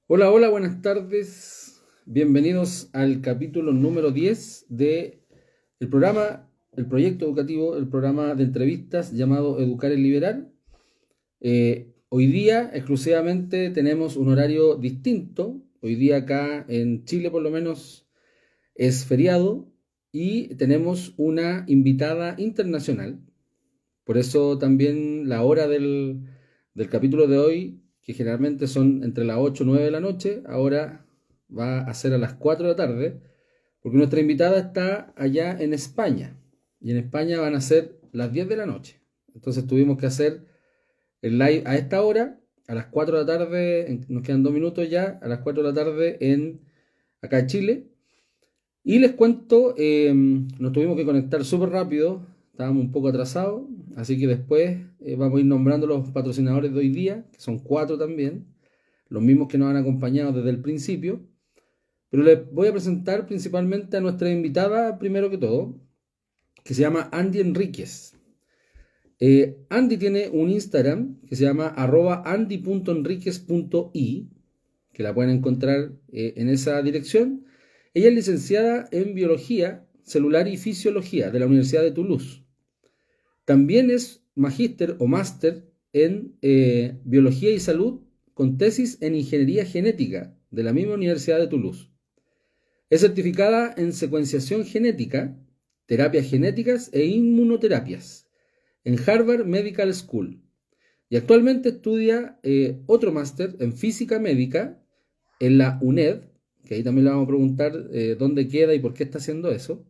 Hola, hola, buenas tardes. Bienvenidos al capítulo número 10 de el programa, el proyecto educativo, el programa de entrevistas llamado Educar y Liberar. Hoy día exclusivamente tenemos un horario distinto. Hoy día acá en Chile por lo menos es feriado y tenemos una invitada internacional. Por eso también la hora del capítulo de hoy, que generalmente son entre las 8 y 9 de la noche, ahora va a ser a las 4 de la tarde, porque nuestra invitada está allá en España. Y en España van a ser las 10 de la noche. Entonces tuvimos que hacer el live a esta hora, a las 4 de la tarde, nos quedan 2 minutos ya, a las 4 de la tarde acá en Chile. Y les cuento, nos tuvimos que conectar súper rápido, estábamos un poco atrasados, así que después vamos a ir nombrando los patrocinadores de hoy día, que son cuatro también, los mismos que nos han acompañado desde el principio. Pero les voy a presentar principalmente a nuestra invitada, primero que todo, que se llama Andy Enríquez. Andy tiene un Instagram que se llama @andy.enriquez.i, que la pueden encontrar en esa dirección. Ella es licenciada en Biología Celular y Fisiología de la Universidad de Toulouse. También es magíster o máster en Biología y Salud con tesis en Ingeniería Genética de la misma Universidad de Toulouse. Es certificada en secuenciación genética, terapias genéticas e inmunoterapias en Harvard Medical School. Y actualmente estudia otro máster en física médica en la UNED, que ahí también le vamos a preguntar dónde queda y por qué está haciendo eso.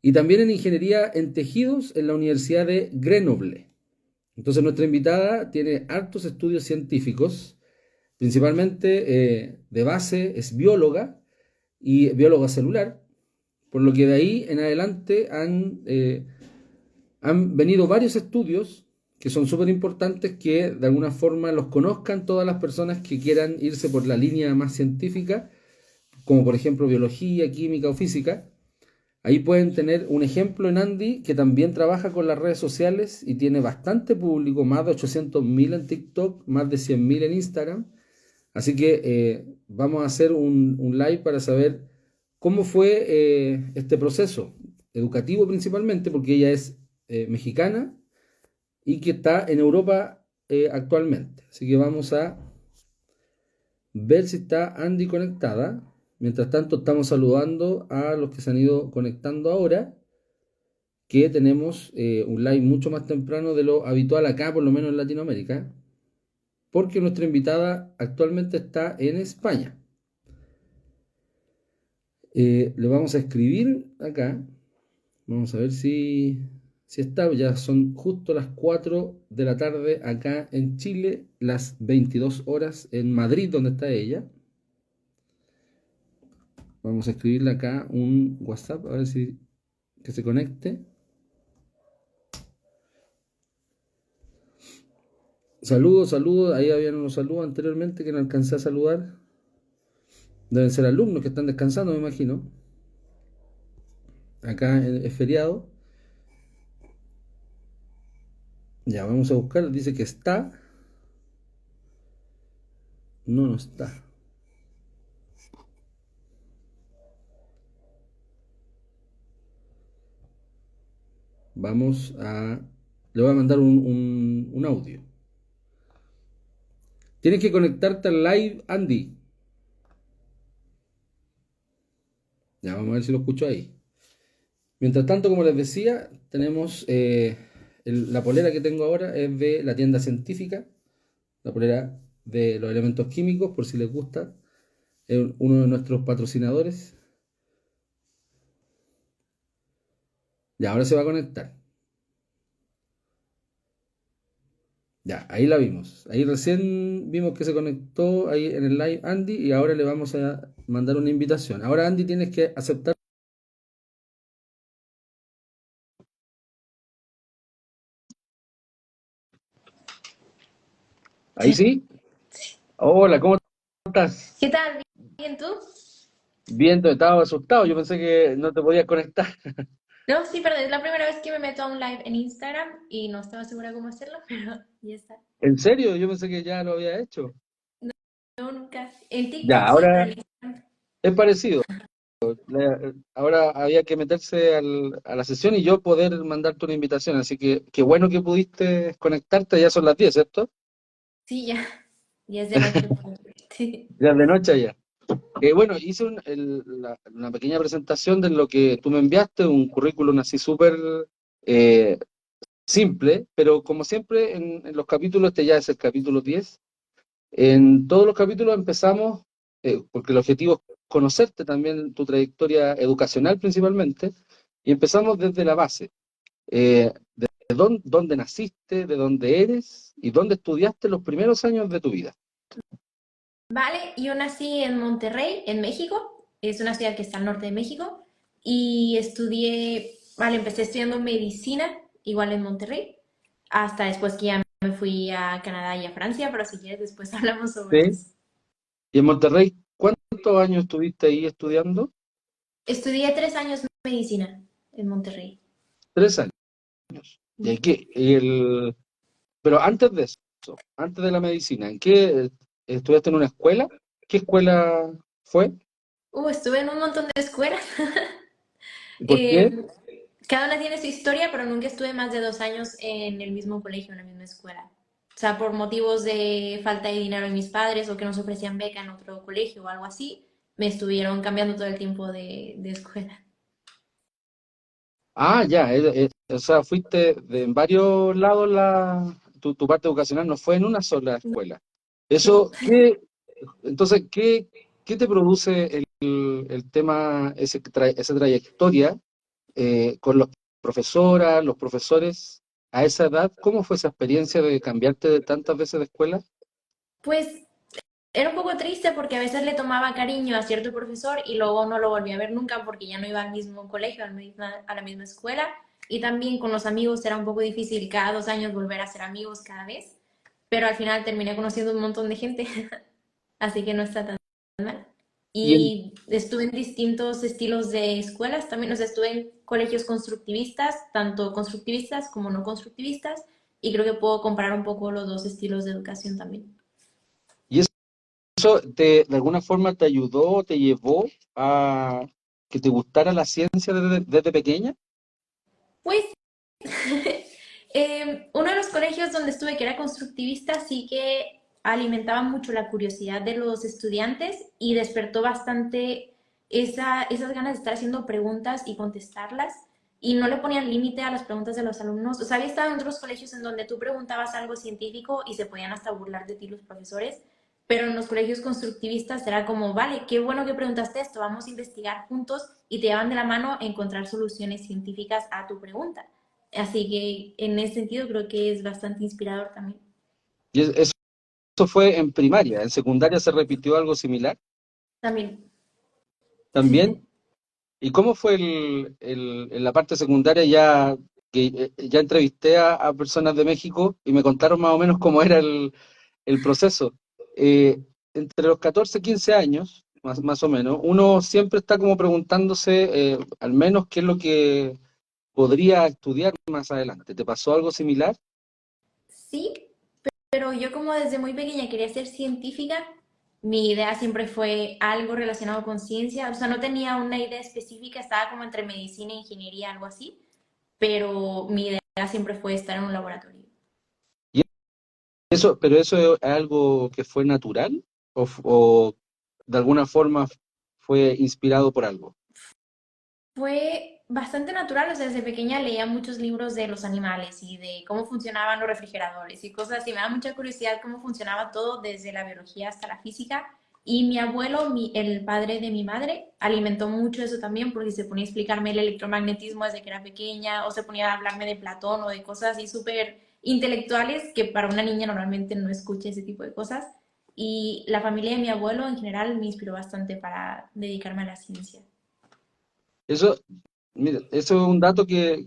Y también en ingeniería en tejidos en la Universidad de Grenoble. Entonces nuestra invitada tiene hartos estudios científicos, principalmente de base es bióloga y bióloga celular, por lo que de ahí en adelante han venido varios estudios que son súper importantes que de alguna forma los conozcan todas las personas que quieran irse por la línea más científica, como por ejemplo biología, química o física. Ahí pueden tener un ejemplo en Andy que también trabaja con las redes sociales y tiene bastante público, más de 800.000 en TikTok, más de 100.000 en Instagram. Así que vamos a hacer un live para saber cómo fue este proceso educativo principalmente, porque ella es mexicana y que está en Europa actualmente. Así que vamos a ver si está Andy conectada. Mientras tanto, estamos saludando a los que se han ido conectando ahora, que tenemos un live mucho más temprano de lo habitual acá, por lo menos en Latinoamérica, porque nuestra invitada actualmente está en España. Le vamos a escribir acá. Vamos a ver si está. Ya son justo las 4 de la tarde acá en Chile, las 22 horas en Madrid, donde está ella. Vamos a escribirle acá un WhatsApp, a ver si que se conecte. Saludos, saludos. Ahí habían unos saludos anteriormente que no alcancé a saludar. Deben ser alumnos que están descansando, me imagino. Acá es feriado. Ya, vamos a buscar. Dice que está. No, no está. Vamos a... Le voy a mandar un audio. Tienes que conectarte al live, Andy. Ya, vamos a ver si lo escucho ahí. Mientras tanto, como les decía, tenemos la polera que tengo ahora es de la tienda científica, la polera de los elementos químicos, por si les gusta, es uno de nuestros patrocinadores. Ya, ahora se va a conectar. Ya, ahí la vimos. Ahí recién vimos que se conectó ahí en el live Andy y ahora le vamos a mandar una invitación. Ahora Andy tienes que aceptar. Ahí Sí. sí. Hola, ¿cómo estás? ¿Qué tal? ¿Bien tú? Bien, estaba asustado. Yo pensé que no te podías conectar. No, sí, perdón, es la primera vez que me meto a un live en Instagram y no estaba segura cómo hacerlo, pero ya está. ¿En serio? Yo pensé que ya lo había hecho. No, nunca. En Ya, TikTok sí, pero ahora en Instagram. es parecido. Ahora había que meterse a la sesión y yo poder mandarte una invitación, así que qué bueno que pudiste conectarte, ya son las 10, ¿cierto? Sí, ya. Ya es de noche por aquí. Ya es de noche allá. Bueno, hice una pequeña presentación de lo que tú me enviaste, un currículum así súper eh, simple, pero como siempre en los capítulos, este ya es el capítulo 10. En todos los capítulos empezamos, porque el objetivo es conocerte también, tu trayectoria educacional principalmente, y empezamos desde la base. De dónde naciste, de dónde eres y dónde estudiaste los primeros años de tu vida. Vale, yo nací en Monterrey, en México. Es una ciudad que está al norte de México. Y estudié, vale, empecé estudiando medicina, igual en Monterrey, hasta después que ya me fui a Canadá y a Francia, pero si quieres después hablamos sobre ¿Sí? eso. Y en Monterrey, ¿cuántos años estuviste ahí estudiando? Estudié 3 años medicina en Monterrey. 3 años. ¿Y aquí, pero antes de eso, antes de la medicina, ¿en qué estudiaste en una escuela? ¿Qué escuela fue? Estuve en un montón de escuelas. ¿Y por qué? Eh, Cada una tiene su historia, pero nunca estuve más de 2 años en el mismo colegio, en la misma escuela. O sea, por motivos de falta de dinero de mis padres o que nos ofrecían beca en otro colegio o algo así, me estuvieron cambiando todo el tiempo de escuela. Ah, ya, o sea, fuiste en varios lados, tu parte educacional no fue en una sola escuela. No. Eso, entonces, ¿qué te produce el tema, esa trayectoria con los profesoras, los profesores a esa edad? ¿Cómo fue esa experiencia de cambiarte de tantas veces de escuela? Pues era un poco triste porque a veces le tomaba cariño a cierto profesor y luego no lo volví a ver nunca porque ya no iba al mismo colegio, a la misma escuela. Y también con los amigos era un poco difícil cada 2 años volver a ser amigos cada vez. Pero al final terminé conociendo un montón de gente, así que no está tan mal. Y en, Y estuve en distintos estilos de escuelas también, o sea, estuve en colegios constructivistas, tanto constructivistas como no constructivistas, y creo que puedo comparar un poco los dos estilos de educación también. y eso de alguna forma te ayudó, te llevó a que te gustara la ciencia desde pequeña. Pues uno de los colegios donde estuve, que era constructivista, sí que alimentaba mucho la curiosidad de los estudiantes y despertó bastante esas ganas de estar haciendo preguntas y contestarlas. Y no le ponían límite a las preguntas de los alumnos. O sea, había estado en otros colegios en donde tú preguntabas algo científico y se podían hasta burlar de ti los profesores, pero en los colegios constructivistas era como, vale, qué bueno que preguntaste esto, vamos a investigar juntos y te llevan de la mano a encontrar soluciones científicas a tu pregunta. Así que en ese sentido creo que es bastante inspirador también. Eso fue en primaria. ¿En secundaria se repitió algo similar También. también? ¿Y cómo fue en la parte secundaria ya que ya entrevisté a personas de México y me contaron más o menos cómo era el proceso? Entre los 14 y 15 años, más o menos, uno siempre está como preguntándose al menos qué es lo que podría estudiar más adelante. ¿Te pasó algo similar? Sí, pero yo como desde muy pequeña quería ser científica, mi idea siempre fue algo relacionado con ciencia. O sea, no tenía una idea específica, estaba como entre medicina e ingeniería, algo así, pero mi idea siempre fue estar en un laboratorio. Y pero eso es algo que fue natural o de alguna forma fue inspirado por algo. Fue bastante natural, o sea, desde pequeña leía muchos libros de los animales y de cómo funcionaban los refrigeradores y cosas así. Me da mucha curiosidad cómo funcionaba todo, desde la biología hasta la física. Y mi abuelo, el padre de mi madre, alimentó mucho eso también porque se ponía a explicarme el electromagnetismo desde que era pequeña o se ponía a hablarme de Platón o de cosas así súper intelectuales que para una niña normalmente no escucha ese tipo de cosas. Y la familia de mi abuelo en general me inspiró bastante para dedicarme a la ciencia. Eso, mira, eso es un dato que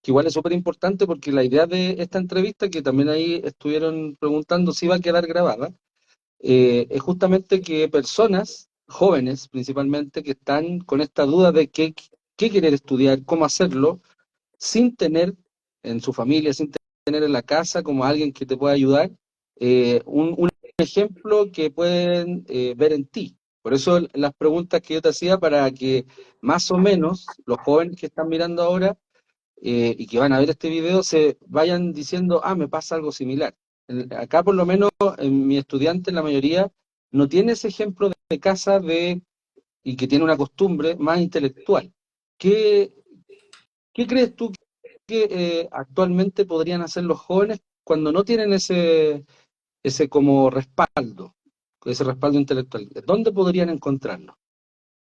igual es súper importante porque la idea de esta entrevista, que también ahí estuvieron preguntando si iba a quedar grabada, es justamente que personas jóvenes principalmente que están con esta duda de qué querer estudiar, cómo hacerlo, sin tener en su familia, sin tener en la casa como alguien que te pueda ayudar, ejemplo que pueden ver en ti. Por eso las preguntas que yo te hacía para que más o menos los jóvenes que están mirando ahora y que van a ver este video se vayan diciendo, ah, me pasa algo similar. Acá por lo menos en mi estudiante, la mayoría, no tiene ese ejemplo de casa y que tiene una costumbre más intelectual. ¿Qué, qué crees tú que actualmente podrían hacer los jóvenes cuando no tienen ese como respaldo, ese respaldo intelectual? ¿Dónde podrían encontrarlo?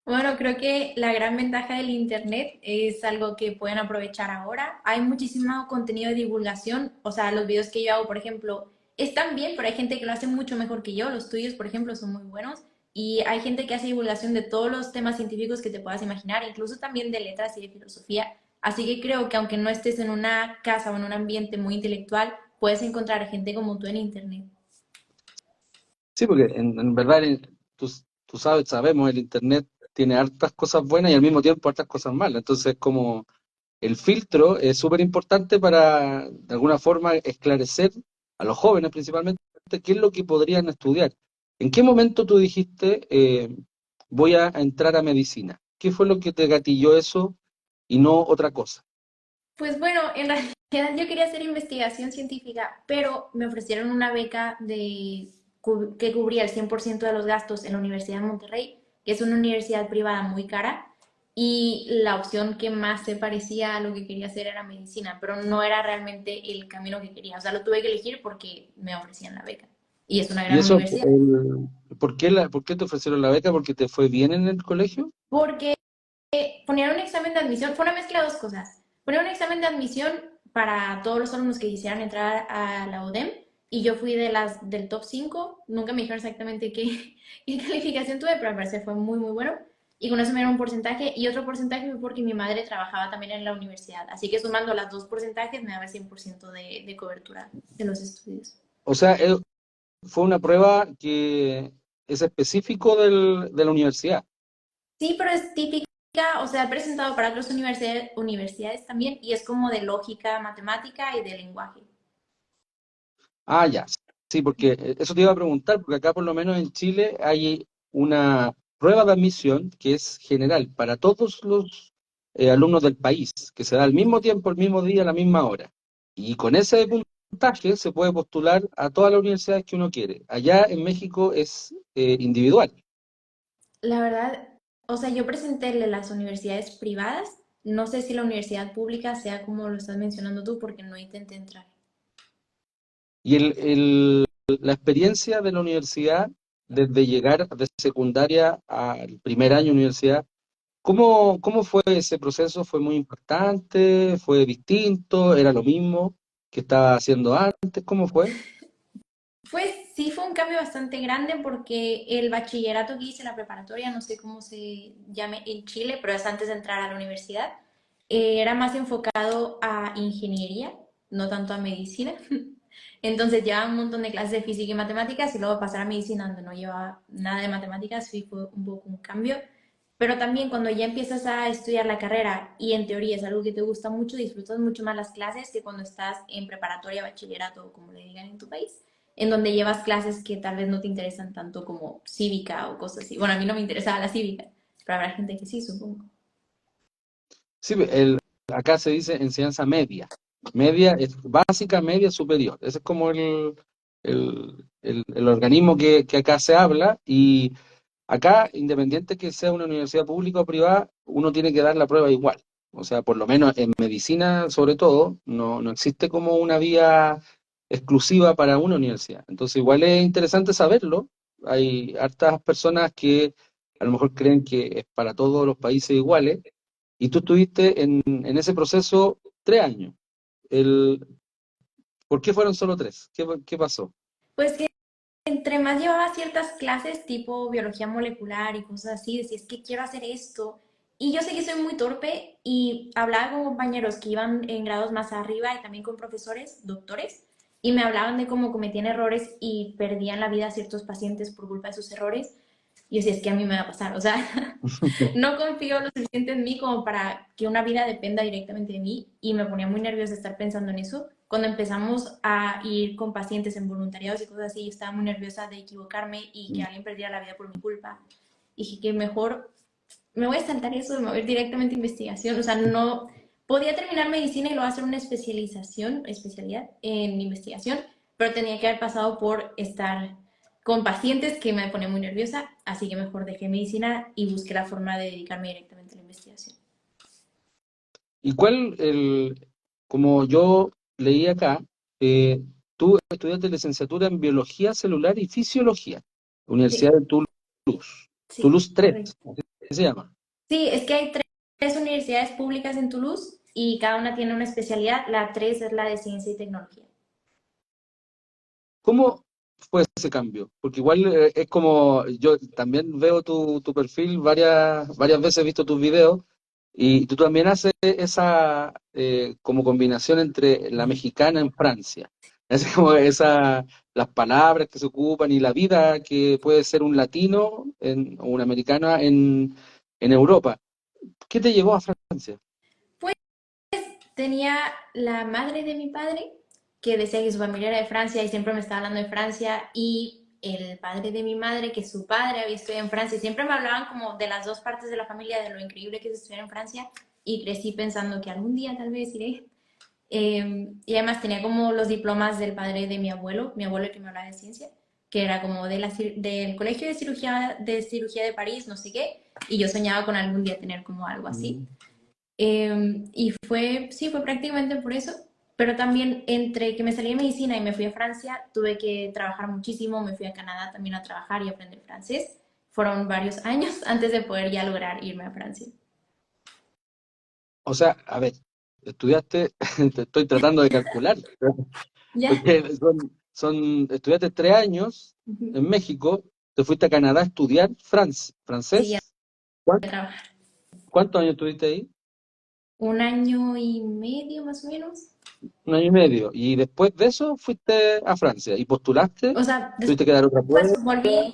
Bueno, creo que la gran ventaja del Internet es algo que pueden aprovechar ahora. Hay muchísimo contenido de divulgación, o sea, los videos que yo hago, por ejemplo, están bien, pero hay gente que lo hace mucho mejor que yo. Los tuyos, por ejemplo, son muy buenos. Y hay gente que hace divulgación de todos los temas científicos que te puedas imaginar, incluso también de letras y de filosofía. Así que creo que aunque no estés en una casa o en un ambiente muy intelectual, puedes encontrar gente como tú en Internet. Sí, porque en verdad tú, tú sabes, sabemos, el Internet tiene hartas cosas buenas y al mismo tiempo hartas cosas malas. Entonces, como el filtro es súper importante para, de alguna forma, esclarecer a los jóvenes principalmente qué es lo que podrían estudiar. ¿En qué momento tú dijiste, voy a entrar a medicina? ¿Qué fue lo que te gatilló eso y no otra cosa? Pues bueno, en realidad yo quería hacer investigación científica, pero me ofrecieron una beca que cubría el 100% de los gastos en la Universidad de Monterrey, que es una universidad privada muy cara, y la opción que más se parecía a lo que quería hacer era medicina, pero no era realmente el camino que quería. O sea, lo tuve que elegir porque me ofrecían la beca. Y es una ¿Y gran eso, universidad. por qué te ofrecieron la beca? ¿Porque te fue bien en el colegio? Porque ponían un examen de admisión, fue una mezcla de dos cosas. Ponían un examen de admisión para todos los alumnos que quisieran entrar a la UDEM y yo fui del top 5. Nunca me dijeron exactamente qué calificación tuve, pero al parecer fue muy, muy bueno. Y con eso me dieron un porcentaje y otro porcentaje fue porque mi madre trabajaba también en la universidad. Así que sumando los dos porcentajes me daba el 100% de cobertura de los estudios. O sea, fue una prueba que es específico de la universidad. Sí, pero es típica, o sea, he presentado para otras universidades también y es como de lógica, matemática y de lenguaje. Ah, ya. Sí, porque eso te iba a preguntar, porque acá por lo menos en Chile hay una prueba de admisión que es general para todos los alumnos del país, que se da al mismo tiempo, el mismo día, a la misma hora. Y con ese puntaje se puede postular a todas las universidades que uno quiere. Allá en México es individual. La verdad, o sea, yo presenté el de las universidades privadas. No sé si la universidad pública sea como lo estás mencionando tú, porque no intenté entrar. Y la experiencia de la universidad, desde llegar de secundaria al primer año de universidad, ¿cómo fue ese proceso? ¿Fue muy impactante? ¿Fue distinto? ¿Era lo mismo que estaba haciendo antes? ¿Cómo fue? Pues sí, fue un cambio bastante grande porque el bachillerato que hice, la preparatoria, no sé cómo se llame en Chile, pero es antes de entrar a la universidad, era más enfocado a ingeniería, no tanto a medicina. Entonces llevaba un montón de clases de física y matemáticas y luego pasar a medicina donde no llevaba nada de matemáticas, sí fue un poco un cambio. Pero también cuando ya empiezas a estudiar la carrera y en teoría es algo que te gusta mucho, disfrutas mucho más las clases que cuando estás en preparatoria, bachillerato o como le digan en tu país, en donde llevas clases que tal vez no te interesan tanto como cívica o cosas así. Bueno, a mí no me interesaba la cívica, pero habrá gente que sí, supongo. Sí, acá se dice enseñanza media. Media es básica, media, superior. Ese es como el organismo que acá se habla y acá, independiente que sea una universidad pública o privada, uno tiene que dar la prueba igual. O sea, por lo menos en medicina, sobre todo, no existe como una vía exclusiva para una universidad. Entonces, igual es interesante saberlo. Hay hartas personas que a lo mejor creen que es para todos los países iguales, y tú estuviste en ese proceso 3 años. El, ¿Por qué fueron solo tres? ¿Qué pasó? Pues que entre más llevaba ciertas clases tipo biología molecular y cosas así, decía, es que quiero hacer esto. Y yo sé que soy muy torpe y hablaba con compañeros que iban en grados más arriba y también con profesores, doctores, y me hablaban de cómo cometían errores y perdían la vida a ciertos pacientes por culpa de sus errores. Y yo decía, es que a mí me va a pasar, o sea, no confío lo suficiente en mí como para que una vida dependa directamente de mí y me ponía muy nerviosa estar pensando en eso. cuando empezamos a ir con pacientes en voluntariados y cosas así, yo estaba muy nerviosa de equivocarme y que alguien perdiera la vida por mi culpa. Dije que mejor me voy a saltar eso de mover directamente a investigación. O sea, no podía terminar medicina y luego hacer una especialidad en investigación, pero tenía que haber pasado por estar con pacientes que me pone muy nerviosa, así que mejor dejé medicina y busqué la forma de dedicarme directamente a la investigación. ¿Y como yo leí acá, eh, tú estudiaste licenciatura en Biología Celular y Fisiología, Universidad Sí, de Toulouse, sí, Toulouse 3, correcto. así se llama. Sí, es que hay tres universidades públicas en Toulouse y cada una tiene una especialidad. La tres es la de ciencia y tecnología. ¿Cómo fue ese cambio? Porque igual es como, yo también veo tu perfil, varias veces he visto tus videos, y tú también haces esa como combinación entre la mexicana en Francia. Es como las palabras que se ocupan y la vida que puede ser un latino o una americana en Europa. ¿Qué te llevó a Francia? Pues tenía la madre de mi padre que decía que su familia era de Francia y siempre me estaba hablando de Francia y el padre de mi madre que su padre había estudiado en Francia y siempre me hablaban como de las dos partes de la familia, de lo increíble que es estudiar en Francia y crecí pensando que algún día tal vez iré. Y además tenía como los diplomas del padre de mi abuelo que me hablaba de ciencia, que era como del Colegio de Cirugía de París, no sé qué, y yo soñaba con algún día tener como algo así. Mm. Y sí, fue prácticamente por eso, pero también entre que me salí de medicina y me fui a Francia, tuve que trabajar muchísimo, me fui a Canadá también a trabajar y aprender francés. Fueron varios años antes de poder ya lograr irme a Francia. O sea, a ver, estudiaste, te estoy tratando de calcular, Ya. porque estudiaste 3 años Ujú. en México, te fuiste a Canadá a estudiar Sí, ya francés. ¿Cuán- a trabajar. ¿Cuántos años estuviste ahí? Un año y medio más o menos. 1 año y medio. Y después de eso fuiste a Francia y postulaste, O sea, tuviste que dar otra después prueba.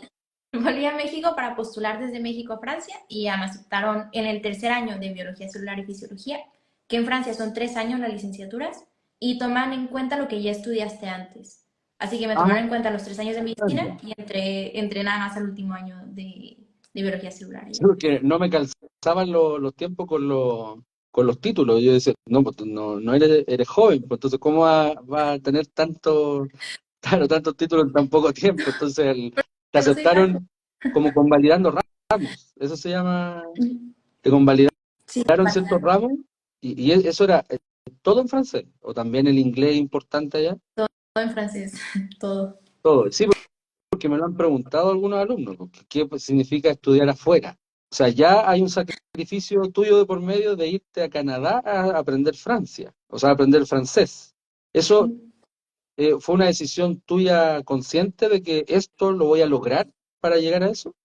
volví a México para postular desde México a Francia y ya me aceptaron en el tercer año de Biología Celular y Fisiología, que en Francia son 3 años las licenciaturas y toman en cuenta lo que ya estudiaste antes. Así que me Ah, tomaron en cuenta los 3 años de medicina ya. y entré nada más al último año de Biología Celular. Sí, Ya. porque no me calzaban los tiempos con los títulos. Yo decía, no, pues tú no eres joven, pues entonces ¿cómo va a tener claro, tantos títulos en tan poco tiempo? Entonces te Pero no soy tan joven. aceptaron como convalidando ramos, eso se llama, te convalidaron Sí, ciertos validando. ramos y eso era todo en francés, o también el inglés importante allá, Todo en francés, todo. todo. Sí, porque me lo han preguntado algunos alumnos, porque ¿qué pues, significa estudiar afuera? O sea, ya hay un sacrificio tuyo de por medio de irte a Canadá a aprender Francia, o sea, a aprender francés. ¿Eso fue una decisión tuya consciente de que esto lo voy a lograr para llegar a eso?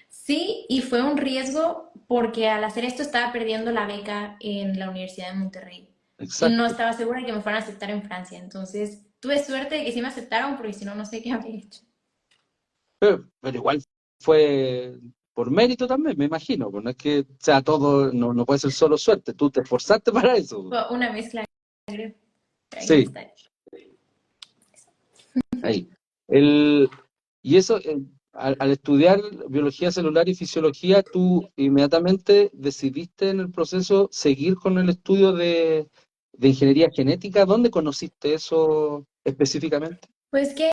Sí, y fue un riesgo porque al hacer esto estaba perdiendo la beca en la Universidad de Monterrey y no Exacto. estaba segura de que me fueran a aceptar en Francia. Entonces tuve suerte de que sí me aceptaron porque si no, no sé qué habría hecho. Pero igual fue por mérito también, me imagino, pues no es que sea todo, no puede ser solo suerte, tú te esforzaste para eso. Fue una mezcla, creo. Pero ahí Sí, está. ahí. El, y eso, al estudiar biología celular y fisiología, tú inmediatamente decidiste en el proceso seguir con el estudio de ingeniería genética. ¿Dónde conociste eso específicamente? Pues que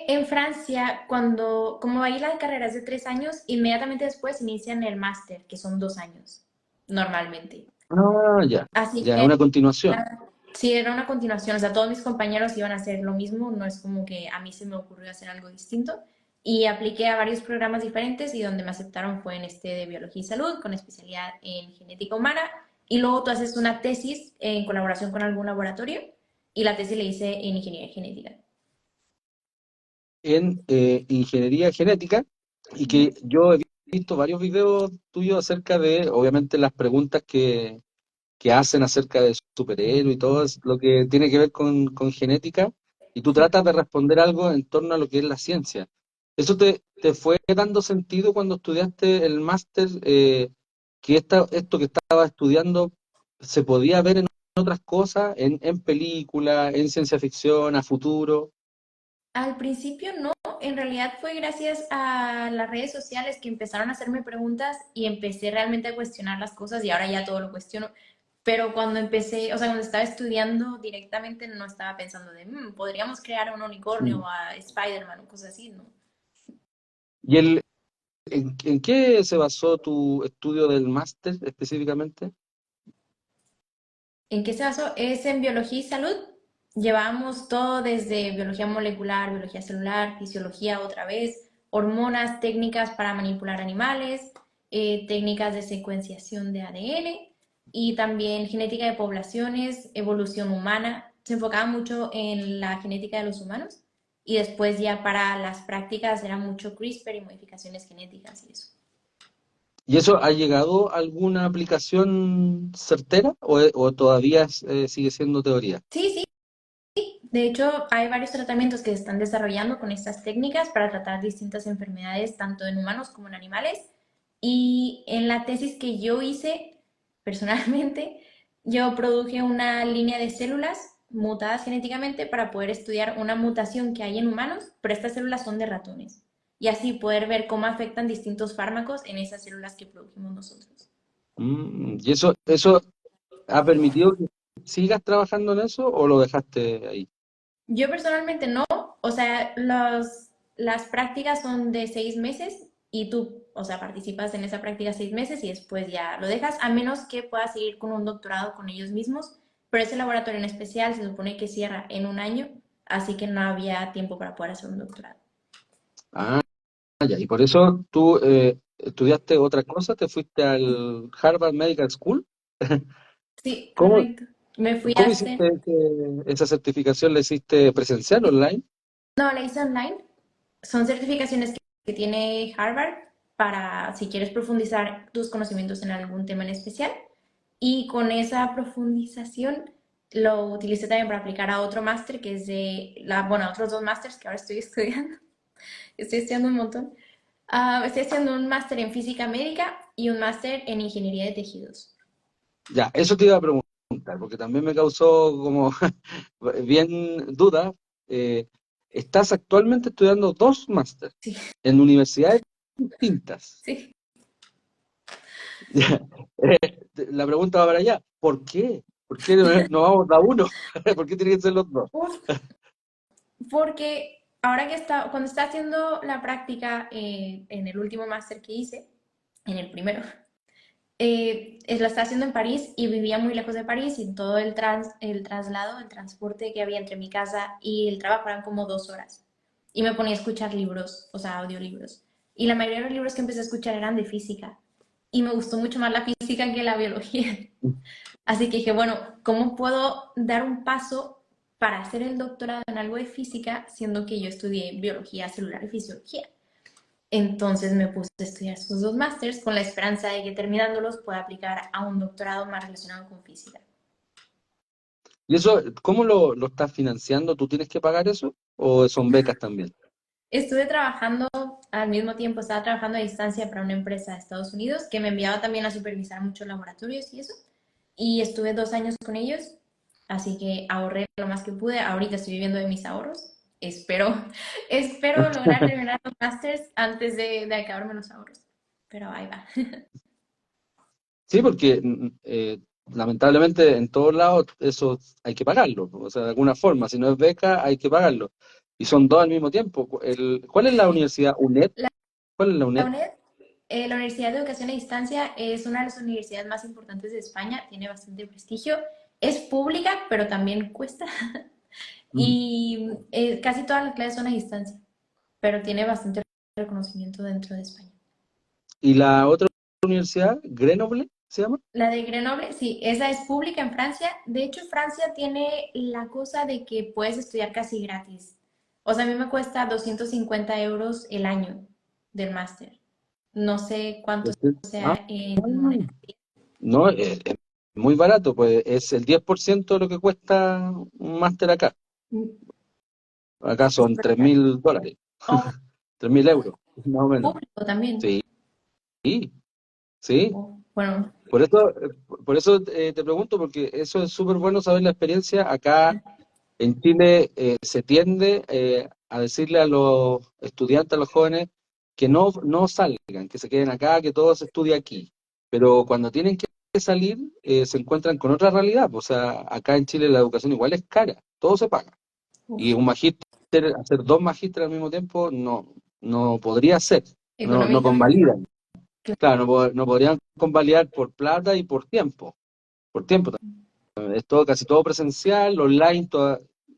en Francia, como ahí la carrera es de 3 años, inmediatamente después inician el máster, que son 2 años, normalmente. Ah, ya, Así ya, es que una continuación. sí, era una continuación, o sea, todos mis compañeros iban a hacer lo mismo, no es como que a mí se me ocurrió hacer algo distinto. Y apliqué a varios programas diferentes y donde me aceptaron fue en este de biología y salud, con especialidad en genética humana. Y luego tú haces una tesis en colaboración con algún laboratorio y la tesis le hice en ingeniería genética. En ingeniería genética y que Ujú. yo he visto varios videos tuyos acerca de, obviamente, las preguntas que hacen acerca de superhéroes y todo lo que tiene que ver con genética, y tú Sí. tratas de responder algo en torno a lo que es la ciencia. ¿Eso te fue dando sentido cuando estudiaste el máster, que esto que estabas estudiando se podía ver en otras cosas, en película, en ciencia ficción, a futuro? Al principio no, en realidad fue gracias a las redes sociales que empezaron a hacerme preguntas y empecé realmente a cuestionar las cosas y ahora ya todo lo cuestiono. Pero cuando empecé, o sea, cuando estaba estudiando directamente no estaba pensando de, podríamos crear un unicornio Mm. o a Spider-Man o cosas así, ¿no? ¿Y en qué se basó tu estudio del máster específicamente? ¿En qué se basó? Es en biología y salud. Llevamos todo desde biología molecular, biología celular, fisiología otra vez, hormonas, técnicas para manipular animales, técnicas de secuenciación de ADN y también genética de poblaciones, evolución humana. Se enfocaba mucho en la genética de los humanos y después ya para las prácticas era mucho CRISPR y modificaciones genéticas y eso. ¿Y eso ha llegado a alguna aplicación certera o todavía sigue siendo teoría? Sí, sí. De hecho, hay varios tratamientos que se están desarrollando con estas técnicas para tratar distintas enfermedades, tanto en humanos como en animales. Y en la tesis que yo hice, personalmente, yo produje una línea de células mutadas genéticamente para poder estudiar una mutación que hay en humanos, pero estas células son de ratones. Y así poder ver cómo afectan distintos fármacos en esas células que produjimos nosotros. ¿Y eso ha permitido que sigas trabajando en eso o lo dejaste ahí? Yo personalmente no, o sea, las prácticas son de 6 meses y tú, o sea, participas en esa práctica 6 meses y después ya lo dejas, a menos que puedas seguir con un doctorado con ellos mismos, pero ese laboratorio en especial se supone que cierra en un año, así que no había tiempo para poder hacer un doctorado. Ah, ya, y por eso tú estudiaste otra cosa, te fuiste al Harvard Medical School. Sí, ¿Cómo, correcto. Me fui a cómo hiciste hacer, esa certificación? ¿La hiciste presencial, online? no, la hice online. Son certificaciones que tiene Harvard para si quieres profundizar tus conocimientos en algún tema en especial. Y con esa profundización lo utilicé también para aplicar a otro máster que es bueno, a otros dos másters que ahora estoy estudiando. Estoy estudiando un montón. Estoy haciendo un máster en física médica y un máster en ingeniería de tejidos. Ya, eso te iba a preguntar, porque también me causó como bien duda. Eh, Estás actualmente estudiando dos másteres Sí, en universidades distintas. sí. La pregunta va para allá, ¿por qué? ¿Por qué no vamos a uno? ¿Por qué tienen que ser los dos? Uf, porque ahora que cuando estaba haciendo la práctica en el último máster que hice, en el primero, la estaba haciendo en París y vivía muy lejos de París y todo el traslado, el transporte que había entre mi casa y el trabajo eran como 2 horas. Y me ponía a escuchar libros, o sea, audiolibros. Y la mayoría de los libros que empecé a escuchar eran de física. Y me gustó mucho más la física que la biología. Así que dije, bueno, ¿cómo puedo dar un paso para hacer el doctorado en algo de física, siendo que yo estudié biología celular y fisiología? Entonces me puse a estudiar esos dos másters con la esperanza de que terminándolos pueda aplicar a un doctorado más relacionado con física. ¿Y eso, cómo lo estás financiando? ¿Tú tienes que pagar eso? ¿O son becas también? Estuve trabajando al mismo tiempo, estaba trabajando a distancia para una empresa de Estados Unidos que me enviaba también a supervisar muchos laboratorios y eso. Y estuve 2 años con ellos, así que ahorré lo más que pude. Ahorita estoy viviendo de mis ahorros. Espero lograr terminar los másters antes de acabarme los ahorros. Pero ahí va. Sí, porque lamentablemente en todos lados eso hay que pagarlo, o sea, de alguna forma, si no es beca hay que pagarlo. Y son dos al mismo tiempo. ¿Cuál es la universidad? ¿UNED? La, ¿Cuál es la la UNED? UNED, la Universidad de Educación a Distancia, es una de las universidades más importantes de España, tiene bastante prestigio. Es pública, pero también cuesta. Mm. Y casi todas las clases son a distancia, pero tiene bastante reconocimiento dentro de España. ¿Y la otra universidad, Grenoble, se llama? La de Grenoble, sí, esa es pública en Francia. De hecho, Francia tiene la cosa de que puedes estudiar casi gratis. O sea, a mí me cuesta 250 euros el año del máster. No sé cuánto Ah, sea en moneda. no, es muy barato, pues es el 10% de lo que cuesta un máster acá. Acá son $3.000, Oh, $3.000, más o menos. público también. Sí, sí. Oh. Bueno, Por eso te pregunto, porque eso es súper bueno saber la experiencia. Acá en Chile se tiende a decirle a los estudiantes, a los jóvenes, que no salgan, que se queden acá, que todo se estudie aquí. Pero cuando tienen que salir, se encuentran con otra realidad. O sea, acá en Chile la educación igual es cara, todo se paga. Y uf, un magíster, hacer dos magísteres al mismo tiempo, no podría ser, no económicamente, convalidan. Claro, no podrían convalidar por plata y por tiempo. Es todo, casi todo presencial, online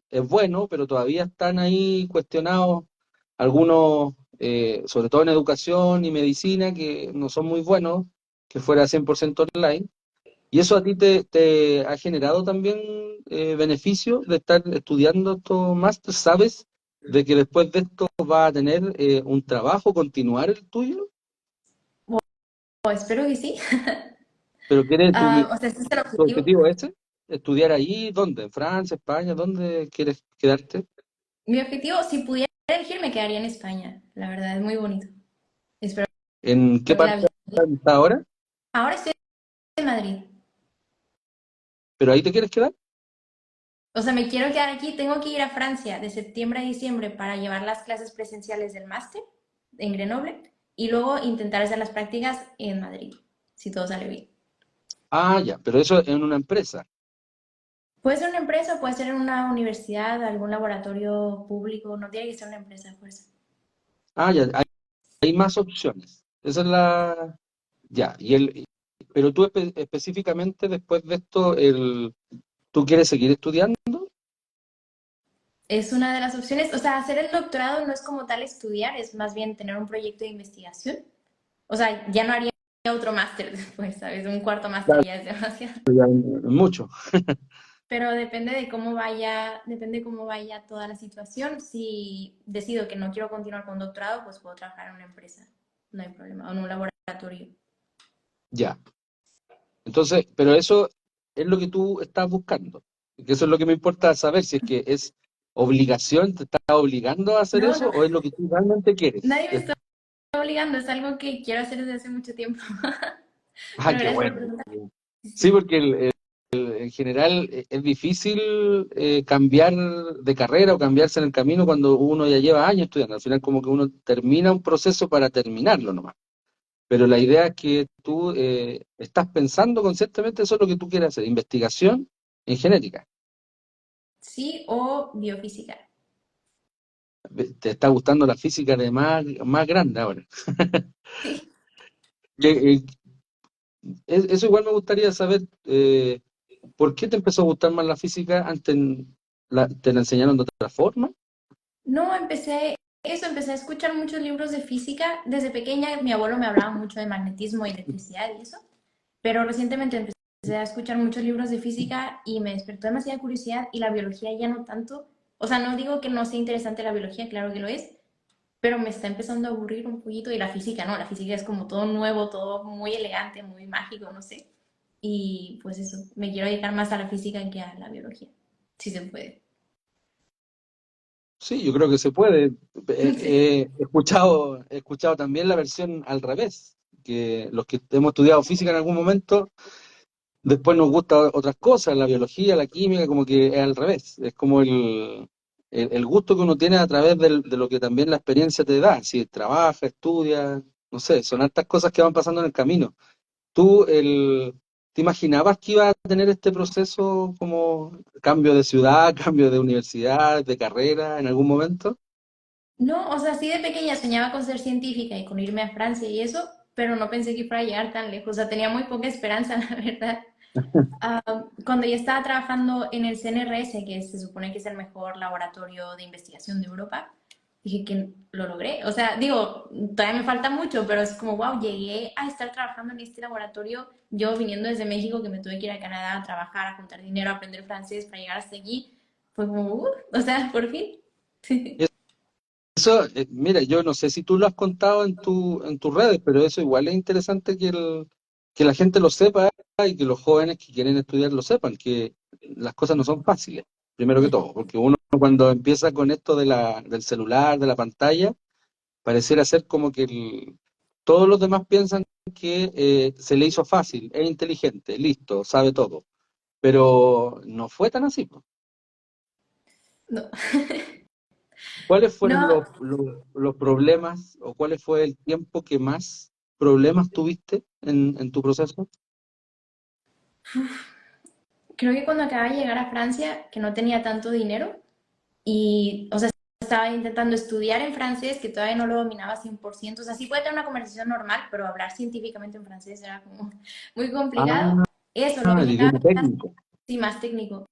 es bueno, pero todavía están ahí cuestionados algunos, sobre todo en educación y medicina, que no son muy buenos, que fuera 100% online. ¿Y eso a ti te ha generado también beneficios de estar estudiando estos máster? ¿Sabes de que después de esto vas a tener un trabajo, continuar el tuyo? o espero que sí. ¿Pero quieres O sea, este es el tu objetivo. objetivo ese? ¿Estudiar ahí? ¿Dónde? ¿En Francia, España? ¿Dónde quieres quedarte? Mi objetivo, si pudiera elegir, me quedaría en España. La verdad, es muy bonito. Espero ¿En qué que la parte visite. estás ahora? Ahora estoy en Madrid. ¿Pero ahí te quieres quedar? O sea, me quiero quedar aquí. Tengo que ir a Francia de septiembre a diciembre para llevar las clases presenciales del máster en Grenoble y luego intentar hacer las prácticas en Madrid, si todo sale bien. Ah, ya, pero eso en una empresa. Puede ser una empresa, puede ser en una universidad, algún laboratorio público, no tiene que ser una empresa de fuerza. Ah, ya, hay más opciones. Esa es la... Ya, pero tú específicamente después de esto, ¿tú quieres seguir estudiando? Es una de las opciones, o sea, hacer el doctorado no es como tal estudiar, es más bien tener un proyecto de investigación. O sea, ya no haría otro máster después, ¿sabes? Un cuarto máster Claro, ya es demasiado. ya, mucho. Pero depende cómo vaya toda la situación. Si decido que no quiero continuar con doctorado, pues puedo trabajar en una empresa, no hay problema, o en un laboratorio. Ya. Entonces, pero eso es lo que tú estás buscando. Que eso es lo que me importa saber, si es que es obligación, te está obligando a hacer No, eso no, o es lo que tú realmente quieres. nadie me está obligando, es algo que quiero hacer desde hace mucho tiempo. Ah, Pero qué gracias por bueno. preguntar. Sí, Sí. porque en general es difícil cambiar de carrera o cambiarse en el camino cuando uno ya lleva años estudiando. Al final como que uno termina un proceso para terminarlo nomás. Pero la idea es que tú estás pensando conscientemente eso es lo que tú quieres hacer, investigación en genética. Sí, o biofísica. Te está gustando la física de más grande ahora. Sí. Que, eso igual me gustaría saber, ¿por qué te empezó a gustar más la física? ¿Antes te la enseñaron de otra forma? No, empecé a escuchar muchos libros de física. Desde pequeña mi abuelo me hablaba mucho de magnetismo y electricidad y eso, pero recientemente empecé a escuchar muchos libros de física y me despertó demasiada curiosidad y la biología ya no tanto. O sea, no digo que no sea interesante la biología, claro que lo es, pero me está empezando a aburrir un poquito y la física no, la física es como todo nuevo, todo muy elegante, muy mágico, no sé. Y pues eso, me quiero dedicar más a la física que a la biología, si se puede. Sí, yo creo que se puede. Sí. He escuchado también la versión al revés, que los que hemos estudiado física en algún momento, después nos gusta otras cosas, la biología, la química, como que es al revés. Es como el gusto que uno tiene a través de lo que también la experiencia te da. Si trabaja, estudia, no sé, son hartas cosas que van pasando en el camino. ¿Tú te imaginabas que iba a tener este proceso como cambio de ciudad, cambio de universidad, de carrera en algún momento? No, o sea, sí de pequeña soñaba con ser científica y con irme a Francia y eso, pero no pensé que fuera a llegar tan lejos. O sea, tenía muy poca esperanza, la verdad. Cuando yo estaba trabajando en el CNRS, que se supone que es el mejor laboratorio de investigación de Europa, dije que lo logré. O sea, digo, todavía me falta mucho, pero es como, wow, llegué a estar trabajando en este laboratorio, yo viniendo desde México, que me tuve que ir a Canadá a trabajar, a juntar dinero, a aprender francés para llegar hasta allí. Fue como, o sea, por fin. Eso, mira, yo no sé si tú lo has contado en tus redes, pero eso igual es interesante que la gente lo sepa y que los jóvenes que quieren estudiar lo sepan, que las cosas no son fáciles, primero que todo, porque uno cuando empieza con esto del celular, de la pantalla, pareciera ser como que todos los demás piensan que se le hizo fácil, es inteligente, listo, sabe todo. Pero no fue tan así, po. No, ¿Cuáles fueron no, los problemas o cuál fue el tiempo que más problemas tuviste en tu proceso? creo que cuando acababa de llegar a Francia, que no tenía tanto dinero y, o sea, estaba intentando estudiar en francés, que todavía no lo dominaba 100%. O sea, sí puede tener una conversación normal, pero hablar científicamente en francés era como muy complicado. Ah, Eso, luego el llegaba idioma a mi casa, técnico. sí, más técnico.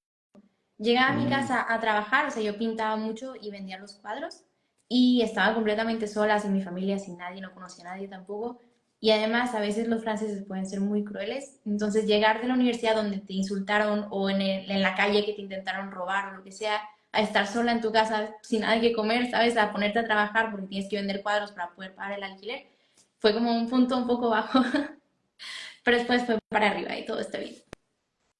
Llegaba a mi Mm. casa a trabajar, o sea, yo pintaba mucho y vendía los cuadros y estaba completamente sola, sin mi familia, sin nadie, no conocía a nadie tampoco. Y además, a veces los franceses pueden ser muy crueles. Entonces, llegar de la universidad donde te insultaron o en la calle que te intentaron robar o lo que sea, a estar sola en tu casa sin nada que comer, ¿sabes? A ponerte a trabajar porque tienes que vender cuadros para poder pagar el alquiler, fue como un punto un poco bajo, pero después fue para arriba y todo está bien.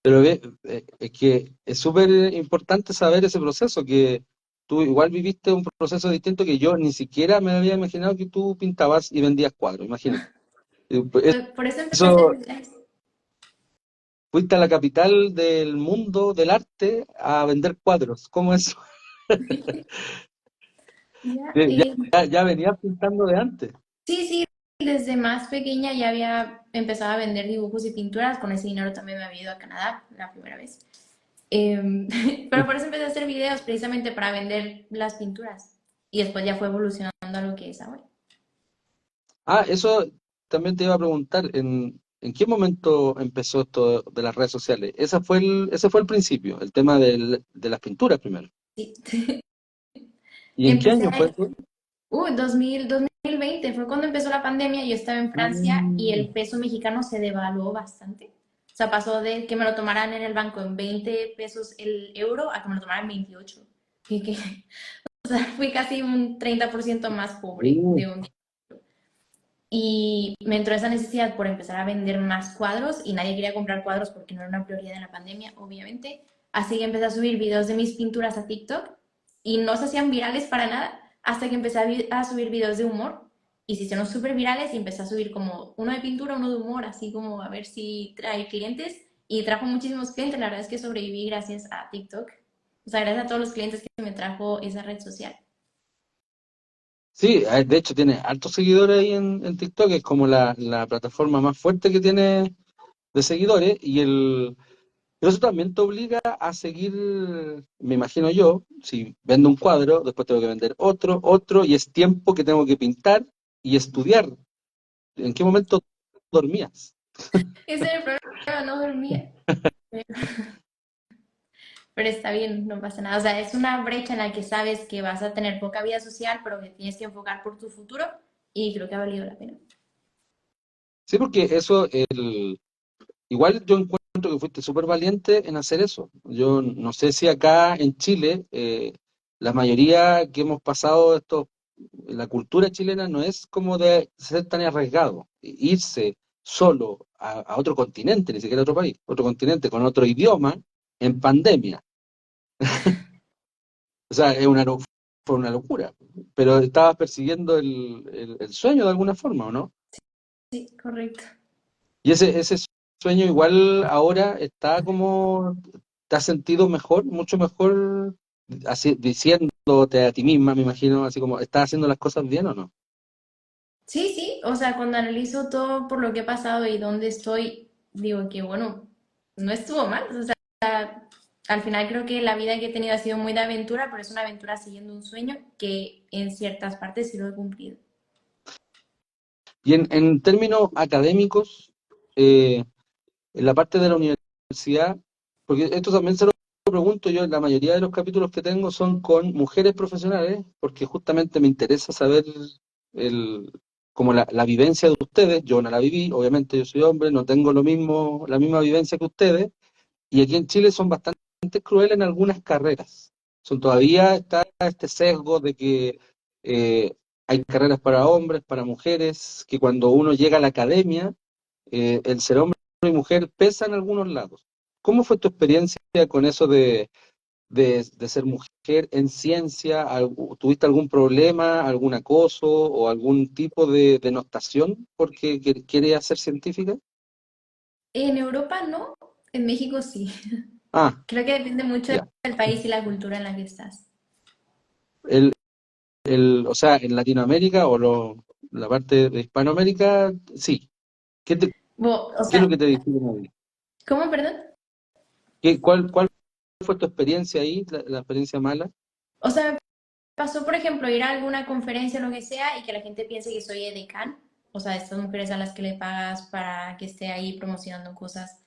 Pero es que es súper importante saber ese proceso, que tú igual viviste un proceso distinto que yo ni siquiera me había imaginado que tú pintabas y vendías cuadros, imagínate. Pues, Por eso empecé a hacer eso, videos. fuiste a la capital del mundo del arte a vender cuadros, ¿cómo es? Ya, Ya venías pintando de antes. sí, sí, desde más pequeña ya había empezado a vender dibujos y pinturas. Con ese dinero también me había ido a Canadá la primera vez. Pero por eso empecé a hacer videos, precisamente para vender las pinturas. Y después ya fue evolucionando a lo que es ahora. Ah, eso también te iba a preguntar, ¿en qué momento empezó esto de las redes sociales? Ese fue el principio, el tema de las pinturas primero. Sí. ¿Y en qué Empecé, año fue eso? 2020 fue cuando empezó la pandemia. Yo estaba en Francia y Ah, el peso mexicano se devaluó bastante. O sea, pasó de que me lo tomaran en el banco en 20 pesos el euro a que me lo tomaran en 28. Que o sea, fui casi un 30% más pobre uh, de un día. Y me entró esa necesidad por empezar a vender más cuadros y nadie quería comprar cuadros porque no era una prioridad en la pandemia, obviamente. Así que empecé a subir videos de mis pinturas a TikTok y no se hacían virales para nada hasta que empecé a subir videos de humor y se hicieron súper virales y empecé a subir como uno de pintura, uno de humor, así como a ver si trae clientes y trajo muchísimos clientes. La verdad es que sobreviví gracias a TikTok. O sea, gracias a todos los clientes que me trajo esa red social. sí, de hecho tiene altos seguidores ahí en TikTok, es como la plataforma más fuerte que tiene de seguidores pero eso también te obliga a seguir, me imagino yo, si vendo un cuadro, después tengo que vender otro, y es tiempo que tengo que pintar y estudiar. ¿En qué momento dormías? Ese era el problema, no dormía. Pero está bien, no pasa nada. O sea, es una brecha en la que sabes que vas a tener poca vida social, pero que tienes que enfocar por tu futuro y creo que ha valido la pena. Sí, porque eso, igual yo encuentro que fuiste súper valiente en hacer eso. Yo no sé si acá en Chile, la mayoría que hemos pasado esto, la cultura chilena no es como de ser tan arriesgado, irse solo a otro continente, ni siquiera a otro país, otro continente con otro idioma en pandemia. O sea, fue una locura, pero estabas persiguiendo el sueño de alguna forma, ¿o no? Sí, correcto. Y ese sueño igual ahora está como, ¿te has sentido mejor, mucho mejor, así, diciéndote a ti misma, me imagino, así como, ¿estás haciendo las cosas bien o no? Sí, sí, o sea, cuando analizo todo por lo que he pasado y dónde estoy, digo que bueno, no estuvo mal. O sea, al final creo que la vida que he tenido ha sido muy de aventura, pero es una aventura siguiendo un sueño que en ciertas partes sí lo he cumplido. Y en términos académicos, eh, en la parte de la universidad, porque esto también se lo pregunto yo, la mayoría de los capítulos que tengo son con mujeres profesionales, porque justamente me interesa saber el, como la vivencia de ustedes. Yo no la viví, obviamente yo soy hombre, no tengo la misma vivencia que ustedes, y aquí en Chile son bastante crueles en algunas carreras. Todavía está este sesgo de que hay carreras para hombres, para mujeres, que cuando uno llega a la academia, el ser hombre y mujer pesa en algunos lados. ¿Cómo fue tu experiencia con eso de ser mujer en ciencia? ¿Tuviste algún problema, algún acoso o algún tipo de denostación porque quieres ser científica? En Europa no, en México sí. Ah, Creo que depende mucho ya. del país y la cultura en la que estás. El, o sea, en Latinoamérica o la parte de Hispanoamérica, sí. O ¿Qué es lo sea, que te dijeron ahí? ¿cómo, perdón? ¿Cuál fue tu experiencia ahí, la experiencia mala? O sea, me pasó, por ejemplo, ir a alguna conferencia o lo que sea y que la gente piense que soy edecán, o sea, estas mujeres a las que le pagas para que esté ahí promocionando cosas.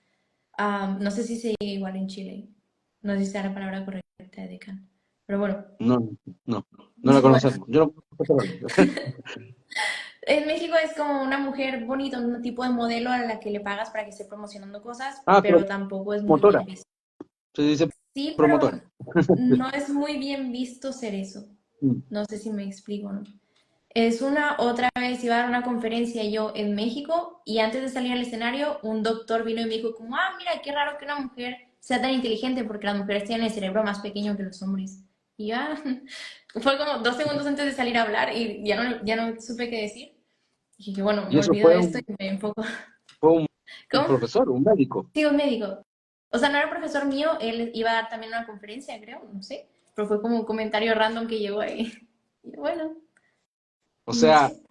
No sé si se dice igual en Chile, no sé si sea la palabra correcta, edecán, pero bueno, No, no, no la bueno, conocemos. Yo no conozco esa palabra. en México es como una mujer bonita, un tipo de modelo a la que le pagas para que esté promocionando cosas, Ah, pero tampoco es muy promotora. bien visto. Se dice Sí, promotora. pero no es muy bien visto ser eso. Mm. No sé si me explico, ¿no? Es una, otra vez iba a dar una conferencia yo en México y antes de salir al escenario un doctor vino y me dijo como, mira, qué raro que una mujer sea tan inteligente porque las mujeres tienen el cerebro más pequeño que los hombres. Y ya, fue como 2 segundos antes de salir a hablar y ya no supe qué decir. Y dije, bueno, Y me eso olvido de esto y me enfoco. fue un ¿Cómo? profesor, un médico. Sí, un médico. O sea, no era profesor mío, él iba a dar también una conferencia, creo, no sé. Pero fue como un comentario random que llegó ahí. Y bueno, O no sea, sé.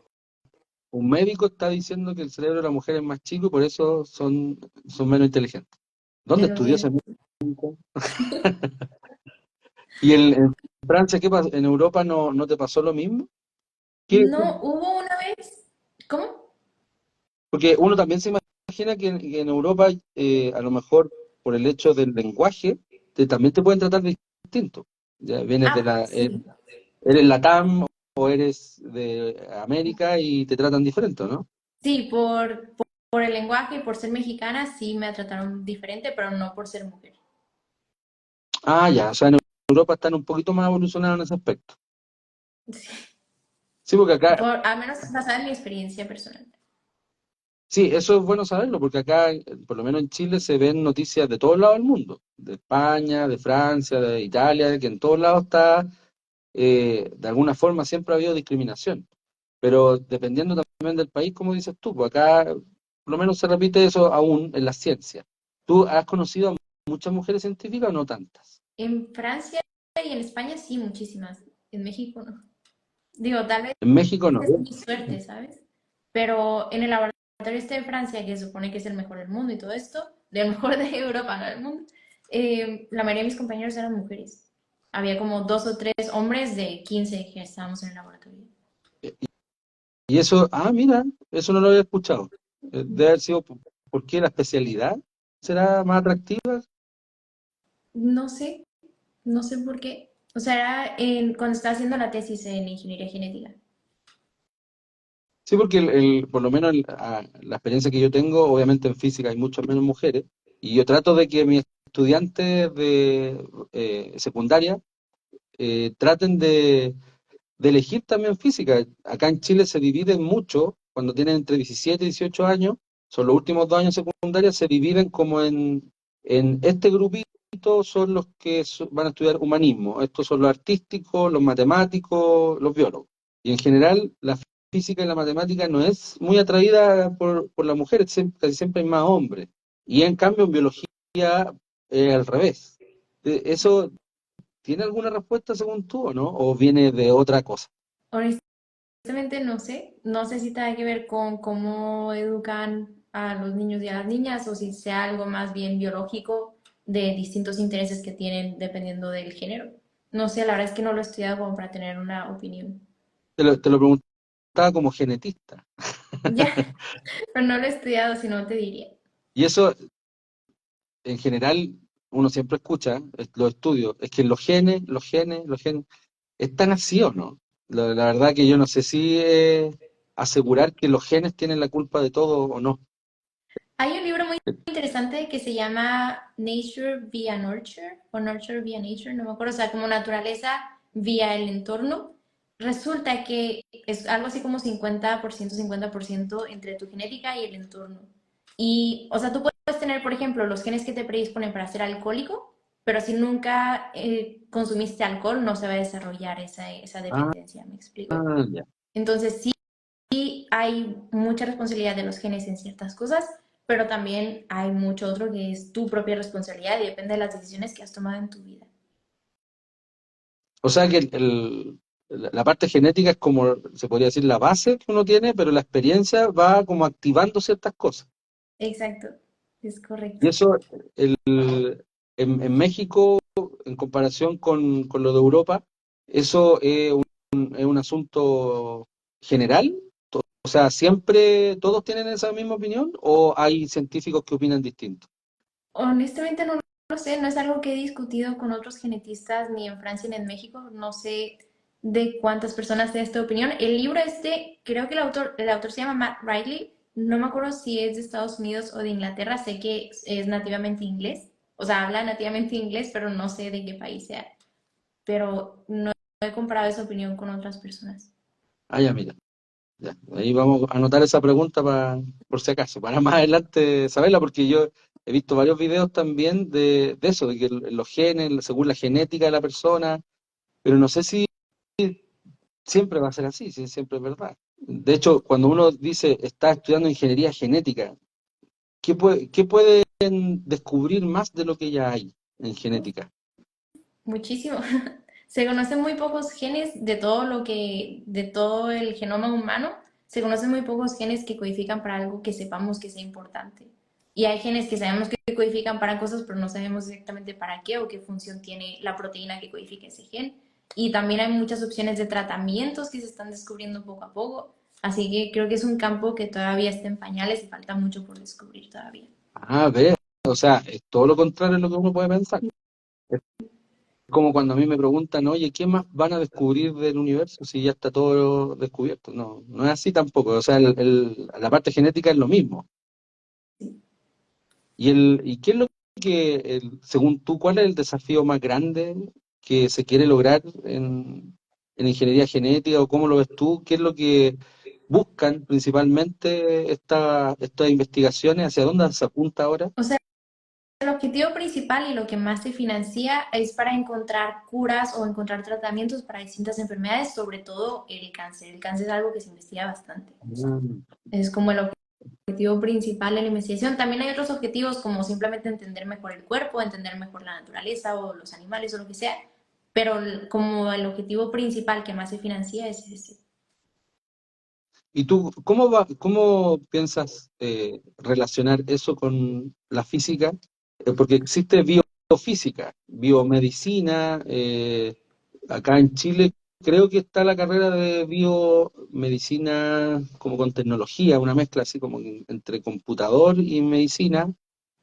un médico está diciendo que el cerebro de la mujer es más chico y por eso son menos inteligentes. ¿Dónde En lo estudió que ese médico? ¿Y en Francia qué pasó? ¿En Europa no te pasó lo mismo? ¿Qué- no, hubo una vez. ¿Cómo? Porque uno también se imagina que en Europa, a lo mejor por el hecho del lenguaje, también te pueden tratar distinto. Ya vienes de Sí. eres Latam o eres de América y te tratan diferente, ¿no? Sí, por el lenguaje y por ser mexicana, sí me trataron diferente, pero no por ser mujer. Ah, ya, o sea, en Europa están un poquito más evolucionados en ese aspecto. Sí. Sí, porque acá, Al menos basada en mi experiencia personal. sí, eso es bueno saberlo, porque acá, por lo menos en Chile, se ven noticias de todos lados del mundo, de España, de Francia, de Italia, que en todos lados está, de alguna forma siempre ha habido discriminación. Pero dependiendo también del país, como dices tú, pues acá por lo menos se repite eso aún en la ciencia. ¿Tú has conocido a muchas mujeres científicas o no tantas? En Francia y en España sí, muchísimas. En México no. Digo, tal vez En México no. es mi suerte, ¿sabes? Pero en el laboratorio este de Francia, que se supone que es el mejor del mundo y todo esto, del mejor de Europa, no del mundo, la mayoría de mis compañeros eran mujeres. Había como 2 o 3 hombres de 15 que estábamos en el laboratorio. Y eso, mira, eso no lo había escuchado. Debe haber sido por qué la especialidad será más atractiva. No sé, no sé por qué. O sea, era cuando estaba haciendo la tesis en ingeniería genética. Sí, porque por lo menos la experiencia que yo tengo, obviamente en física hay muchas menos mujeres, y yo trato de que mis estudiantes de secundaria traten de elegir también física. Acá en Chile se dividen mucho, cuando tienen entre 17 y 18 años, son los últimos 2 años de secundaria, se dividen como en este grupito son los que van a estudiar humanismo, estos son los artísticos, los matemáticos, los biólogos. Y en general la física y la matemática no es muy atraída por las mujeres, casi siempre hay más hombres. Y en cambio en biología al revés. ¿Eso tiene alguna respuesta según tú o no? ¿O viene de otra cosa? Honestamente no sé. No sé si tiene que ver con cómo educan a los niños y a las niñas o si sea algo más bien biológico de distintos intereses que tienen dependiendo del género. No sé, la verdad es que no lo he estudiado como para tener una opinión. Te lo preguntaba como genetista. Ya, pero no lo he estudiado, si no te diría. Y eso, en general, uno siempre escucha, los estudios, es que los genes, ¿están así o no? La verdad que yo no sé si asegurar que los genes tienen la culpa de todo o no. Hay un libro muy interesante que se llama Nature via Nurture o Nurture via Nature, no me acuerdo, o sea, como naturaleza vía el entorno. Resulta que es algo así como 50% entre tu genética y el entorno. Y, o sea, tú puedes tener, por ejemplo, los genes que te predisponen para ser alcohólico, pero si nunca consumiste alcohol, no se va a desarrollar esa Ah, dependencia, ¿me explico? ya. Entonces sí hay mucha responsabilidad de los genes en ciertas cosas, pero también hay mucho otro que es tu propia responsabilidad y depende de las decisiones que has tomado en tu vida. O sea que la parte genética es como, se podría decir, la base que uno tiene, pero la experiencia va como activando ciertas cosas. Exacto, es Y correcto. eso, en México, en comparación con lo de Europa, eso es un asunto general. O sea, ¿siempre todos tienen esa misma opinión o hay científicos que opinan distinto? Honestamente no lo sé, no es algo que he discutido con otros genetistas ni en Francia ni en México, no sé de cuántas personas tienen esta opinión. El libro este, creo que el autor se llama Matt Riley, no me acuerdo si es de Estados Unidos o de Inglaterra, sé que es nativamente inglés, o sea, habla nativamente inglés, pero no sé de qué país sea, pero no he comparado esa opinión con otras personas. Ah, ya, mira. Ya, ahí vamos a anotar esa pregunta por si acaso, para más adelante saberla, porque yo he visto varios videos también de eso, de que los genes, según la genética de la persona, pero no sé si siempre va a ser así, si siempre es verdad. De hecho, cuando uno dice está estudiando ingeniería genética, qué pueden descubrir más de lo que ya hay en genética? Muchísimo. Se conocen muy pocos genes de todo el genoma humano, se conocen muy pocos genes que codifican para algo que sepamos que sea importante. Y hay genes que sabemos que codifican para cosas, pero no sabemos exactamente para qué o qué función tiene la proteína que codifica ese gen. Y también hay muchas opciones de tratamientos que se están descubriendo poco a poco. Así que creo que es un campo que todavía está en pañales y falta mucho por descubrir todavía. Ah, ve, o sea, es todo lo contrario de lo que uno puede pensar. Como cuando a mí me preguntan, oye, ¿qué más van a descubrir del universo si ya está todo descubierto? No, no es así tampoco. O sea, la parte genética es lo mismo. ¿Y qué es lo que, según tú, cuál es el desafío más grande que se quiere lograr en ingeniería genética o cómo lo ves tú? ¿Qué es lo que buscan principalmente estas investigaciones? ¿Hacia dónde se apunta ahora? O sea, el objetivo principal y lo que más se financia es para encontrar curas o encontrar tratamientos para distintas enfermedades, sobre todo el cáncer. El cáncer es algo que se investiga bastante. Mm. Es como el objetivo principal de la investigación. También hay otros objetivos como simplemente entender mejor el cuerpo, entender mejor la naturaleza o los animales o lo que sea, pero como el objetivo principal que más se financia es ese. ¿Y tú cómo piensas relacionar eso con la física? Porque existe biofísica, biomedicina. Acá en Chile creo que está la carrera de biomedicina como con tecnología, una mezcla así como entre computador y medicina.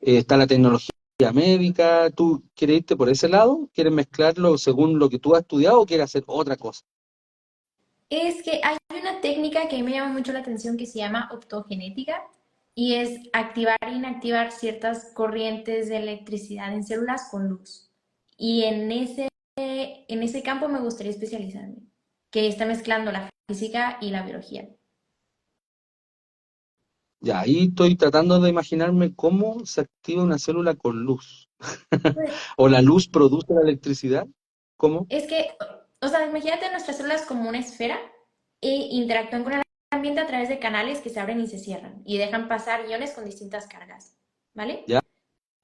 Está la tecnología médica. ¿Tú quieres irte por ese lado? ¿Quieres mezclarlo según lo que tú has estudiado o quieres hacer otra cosa? Es que hay una técnica que a mí me llama mucho la atención que se llama optogenética y es activar e inactivar ciertas corrientes de electricidad en células con luz. Y en ese campo me gustaría especializarme, que está mezclando la física y la biología. Ya, ahí estoy tratando de imaginarme cómo se activa una célula con luz. Pues, ¿O la luz produce la electricidad? ¿Cómo? es que, o sea, imagínate nuestras células como una esfera e interactúan con el ambiente a través de canales que se abren y se cierran y dejan pasar iones con distintas cargas, ¿vale? ¿Ya?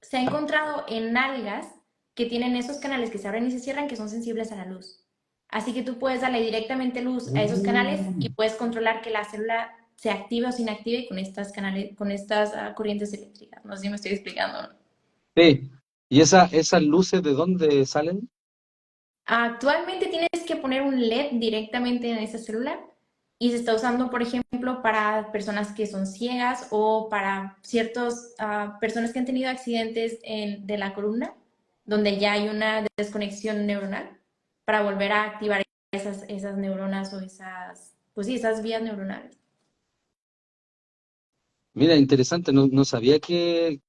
Se ha encontrado en algas que tienen esos canales que se abren y se cierran que son sensibles a la luz. Así que tú puedes darle directamente luz a esos canales y Mm. puedes controlar que la célula se active o se inactive con estas canales, con estas corrientes eléctricas. No sé si me estoy explicando, ¿no? Sí. ¿Y esas luces de dónde salen? Actualmente tienes que poner un LED directamente en esa célula y se está usando, por ejemplo, para personas que son ciegas o para ciertas personas que han tenido accidentes de la columna, donde ya hay una desconexión neuronal, para volver a activar esas neuronas o pues sí, esas vías neuronales. Mira, interesante, no sabía que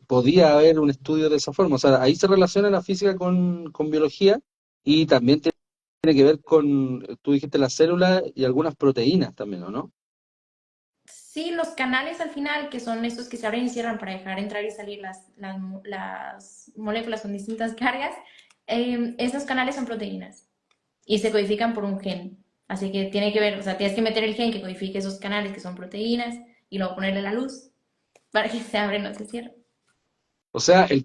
podía haber un estudio de esa forma. O sea, ahí se relaciona la física con biología y también tiene que ver con, tú dijiste las células y algunas proteínas también, ¿o no? Sí, los canales al final, que son estos que se abren y cierran para dejar entrar y salir las moléculas con distintas cargas, esos canales son proteínas y se codifican por un gen. Así que tiene que ver, o sea, tienes que meter el gen que codifique esos canales que son proteínas y luego ponerle la luz para que se abren o se cierren. O sea, el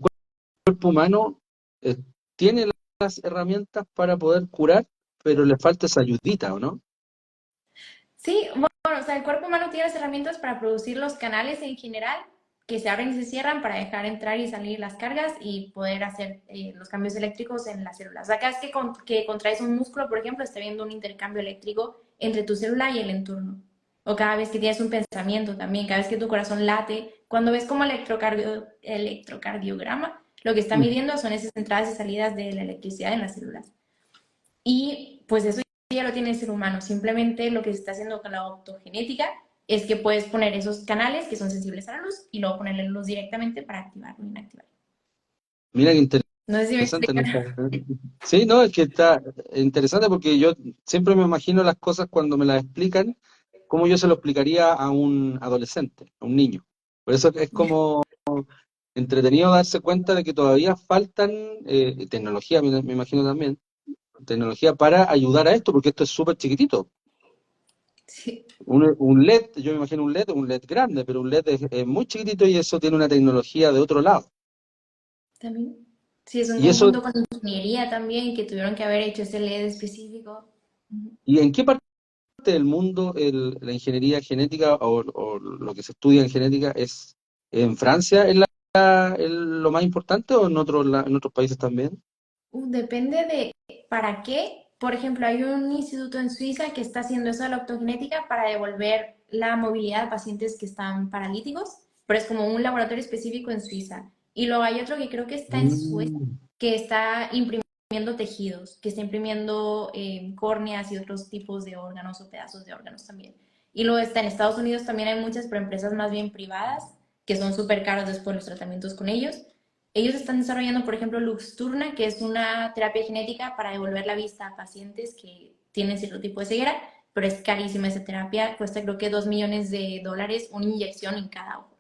cuerpo humano eh, tiene las herramientas para poder curar, pero le falta esa ayudita, ¿o no? Sí, bueno, o sea, el cuerpo humano tiene las herramientas para producir los canales en general, que se abren y se cierran para dejar entrar y salir las cargas y poder hacer los cambios eléctricos en las células. O sea, cada vez que contraes un músculo, por ejemplo, está habiendo un intercambio eléctrico entre tu célula y el entorno. O cada vez que tienes un pensamiento también, cada vez que tu corazón late, cuando ves como electrocardiograma, lo que está Mm. midiendo son esas entradas y salidas de la electricidad en las células. Y pues eso ya lo tiene el ser humano. Simplemente lo que se está haciendo con la optogenética es que puedes poner esos canales que son sensibles a la luz y luego ponerle luz directamente para activarlo o inactivarlo. Mira qué No sé si me interesante. explico. Sí, no, es que está interesante porque yo siempre me imagino las cosas cuando me las explican, como yo se lo explicaría a un adolescente, a un niño. Por eso es como entretenido darse cuenta de que todavía faltan tecnología, me imagino también, tecnología para ayudar a esto, porque esto es súper chiquitito. Sí, Un LED, yo me imagino un LED grande, pero un LED es muy chiquitito y eso tiene una tecnología de otro lado. también. Sí, es un ¿Y eso, conjunto con ingeniería también que tuvieron que haber hecho ese LED específico. y en qué parte del mundo la ingeniería genética o lo que se estudia en genética es en Francia lo más importante o en otros países también? Depende de para qué. Por ejemplo, hay un instituto en Suiza que está haciendo eso de la optogenética para devolver la movilidad a pacientes que están paralíticos, pero es como un laboratorio específico en Suiza. Y luego hay otro que creo que está en Suecia, Mm. que está imprimiendo tejidos, que está imprimiendo córneas y otros tipos de órganos o pedazos de órganos también. Y luego está en Estados Unidos también hay muchas, pero empresas más bien privadas, que son súper caros después los tratamientos con ellos. Ellos están desarrollando, por ejemplo, Luxturna, que es una terapia genética para devolver la vista a pacientes que tienen cierto tipo de ceguera, pero es carísima esa terapia, cuesta creo que $2 millones una inyección en cada ojo.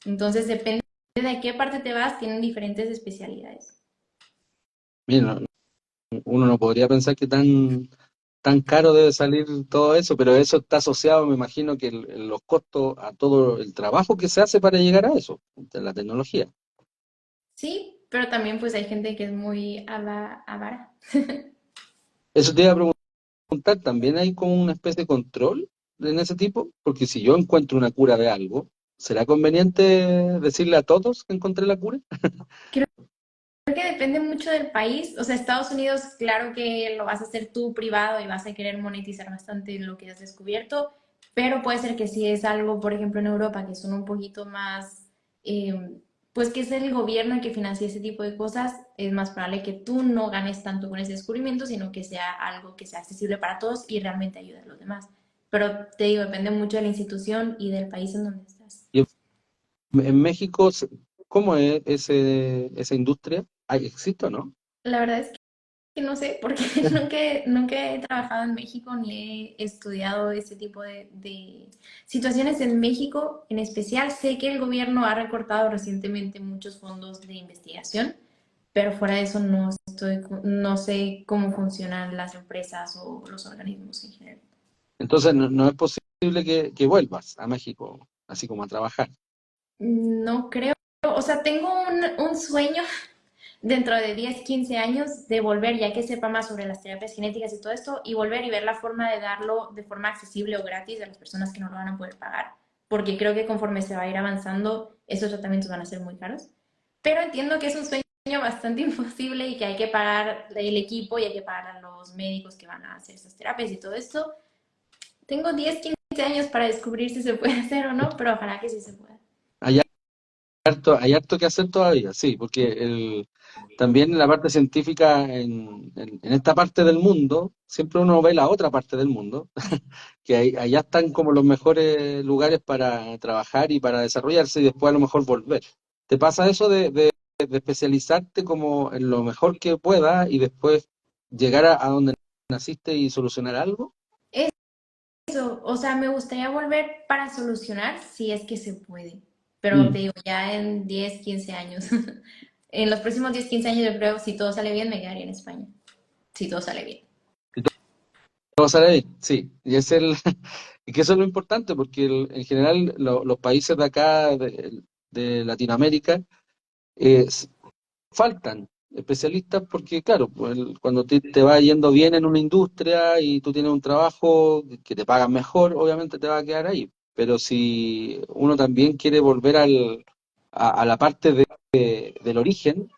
Entonces, depende de qué parte te vas, tienen diferentes especialidades. Mira, uno no podría pensar que tan caro debe salir todo eso, pero eso está asociado, me imagino, que los costos a todo el trabajo que se hace para llegar a eso, de la tecnología. Sí, pero también pues hay gente que es muy avara. Eso te iba a preguntar, ¿también hay como una especie de control en ese tipo? Porque si yo encuentro una cura de algo, ¿será conveniente decirle a todos que encontré la cura? Creo que depende mucho del país. O sea, Estados Unidos, claro que lo vas a hacer tú privado y vas a querer monetizar bastante lo que has descubierto, pero puede ser que si es algo, por ejemplo, en Europa, que son un poquito más, pues que es el gobierno el que financia ese tipo de cosas, es más probable que tú no ganes tanto con ese descubrimiento, sino que sea algo que sea accesible para todos y realmente ayude a los demás. Pero te digo, depende mucho de la institución y del país en donde estás. Y en México, ¿cómo es esa industria? ¿Existe o no? La verdad es que no sé, porque nunca he trabajado en México ni he estudiado ese tipo de situaciones en México. En especial, sé que el gobierno ha recortado recientemente muchos fondos de investigación, pero fuera de eso no sé cómo funcionan las empresas o los organismos en general. Entonces no es posible que vuelvas a México, así como a trabajar. No creo, o sea, tengo un sueño dentro de 10 15 años de volver, ya que sepa más sobre las terapias genéticas y todo esto, y volver y ver la forma de darlo de forma accesible o gratis a las personas que no lo van a poder pagar, porque creo que conforme se va a ir avanzando, esos tratamientos van a ser muy caros. Pero entiendo que es un sueño bastante imposible y que hay que pagar el equipo y hay que pagar a los médicos que van a hacer esas terapias y todo esto. Tengo 10 15 años para descubrir si se puede hacer o no, pero ojalá que sí se pueda. Hay hay harto que hacer todavía, sí, porque también en la parte científica en esta parte del mundo, siempre uno ve la otra parte del mundo, que allá están como los mejores lugares para trabajar y para desarrollarse y después a lo mejor volver. ¿Te pasa eso de especializarte como en lo mejor que puedas y después llegar a donde naciste y solucionar algo? eso, o sea, me gustaría volver para solucionar si es que se puede, pero te Mm. digo, ya en 10 15 años, en los próximos 10 15 años yo creo, si todo sale bien, me quedaría en España, si todo sale bien. Y todo sale bien, sí. Y es y que eso es lo importante, porque en general los países de acá, de Latinoamérica, eh, faltan especialistas porque, claro, pues, cuando te va yendo bien en una industria y tú tienes un trabajo que te pagan mejor, obviamente te va a quedar ahí. Pero si uno también quiere volver a la parte del origen,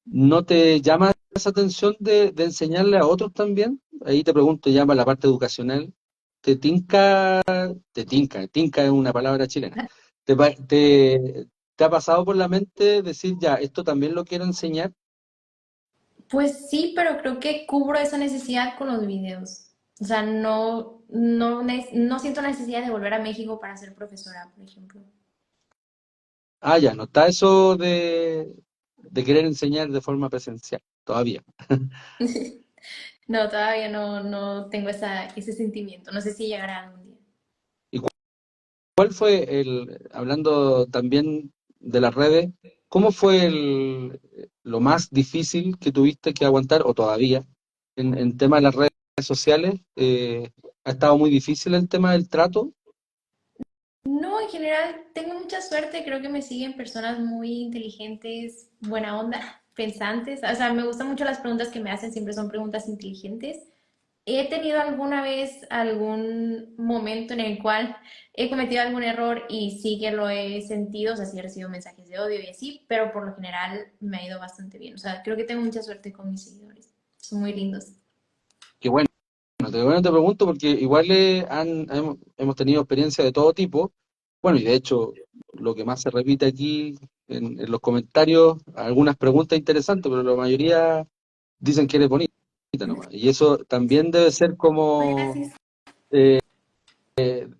¿no te llama esa atención de enseñarle a otros también? Ahí te pregunto, llama la parte educacional. ¿Te tinca, tinca es una palabra chilena? ¿Te, pa- te, te ha pasado por la mente decir, ya, esto también lo quiero enseñar? Pues sí, pero creo que cubro esa necesidad con los videos. O sea, no siento la necesidad de volver a México para ser profesora, por ejemplo. Ah, ya, no está eso de querer enseñar de forma presencial, todavía. No, todavía no tengo ese sentimiento. No sé si llegará algún día. ¿Y cuál fue hablando también de las redes, cómo fue lo más difícil que tuviste que aguantar, o todavía, en tema de las redes sociales? ¿Ha estado muy difícil el tema del trato? No, en general tengo mucha suerte. Creo que me siguen personas muy inteligentes, buena onda, pensantes. O sea, me gustan mucho las preguntas que me hacen. Siempre son preguntas inteligentes. He tenido alguna vez algún momento en el cual he cometido algún error y sí que lo he sentido, o sea, sí he recibido mensajes de odio y así, pero por lo general me ha ido bastante bien. O sea, creo que tengo mucha suerte con mis seguidores. Son muy lindos. Que bueno, te pregunto porque igual hemos tenido experiencias de todo tipo. Bueno, y de hecho, lo que más se repite aquí en los comentarios, algunas preguntas interesantes, pero la mayoría dicen que eres bonita nomás. Y eso también debe ser Ay, como, gracias.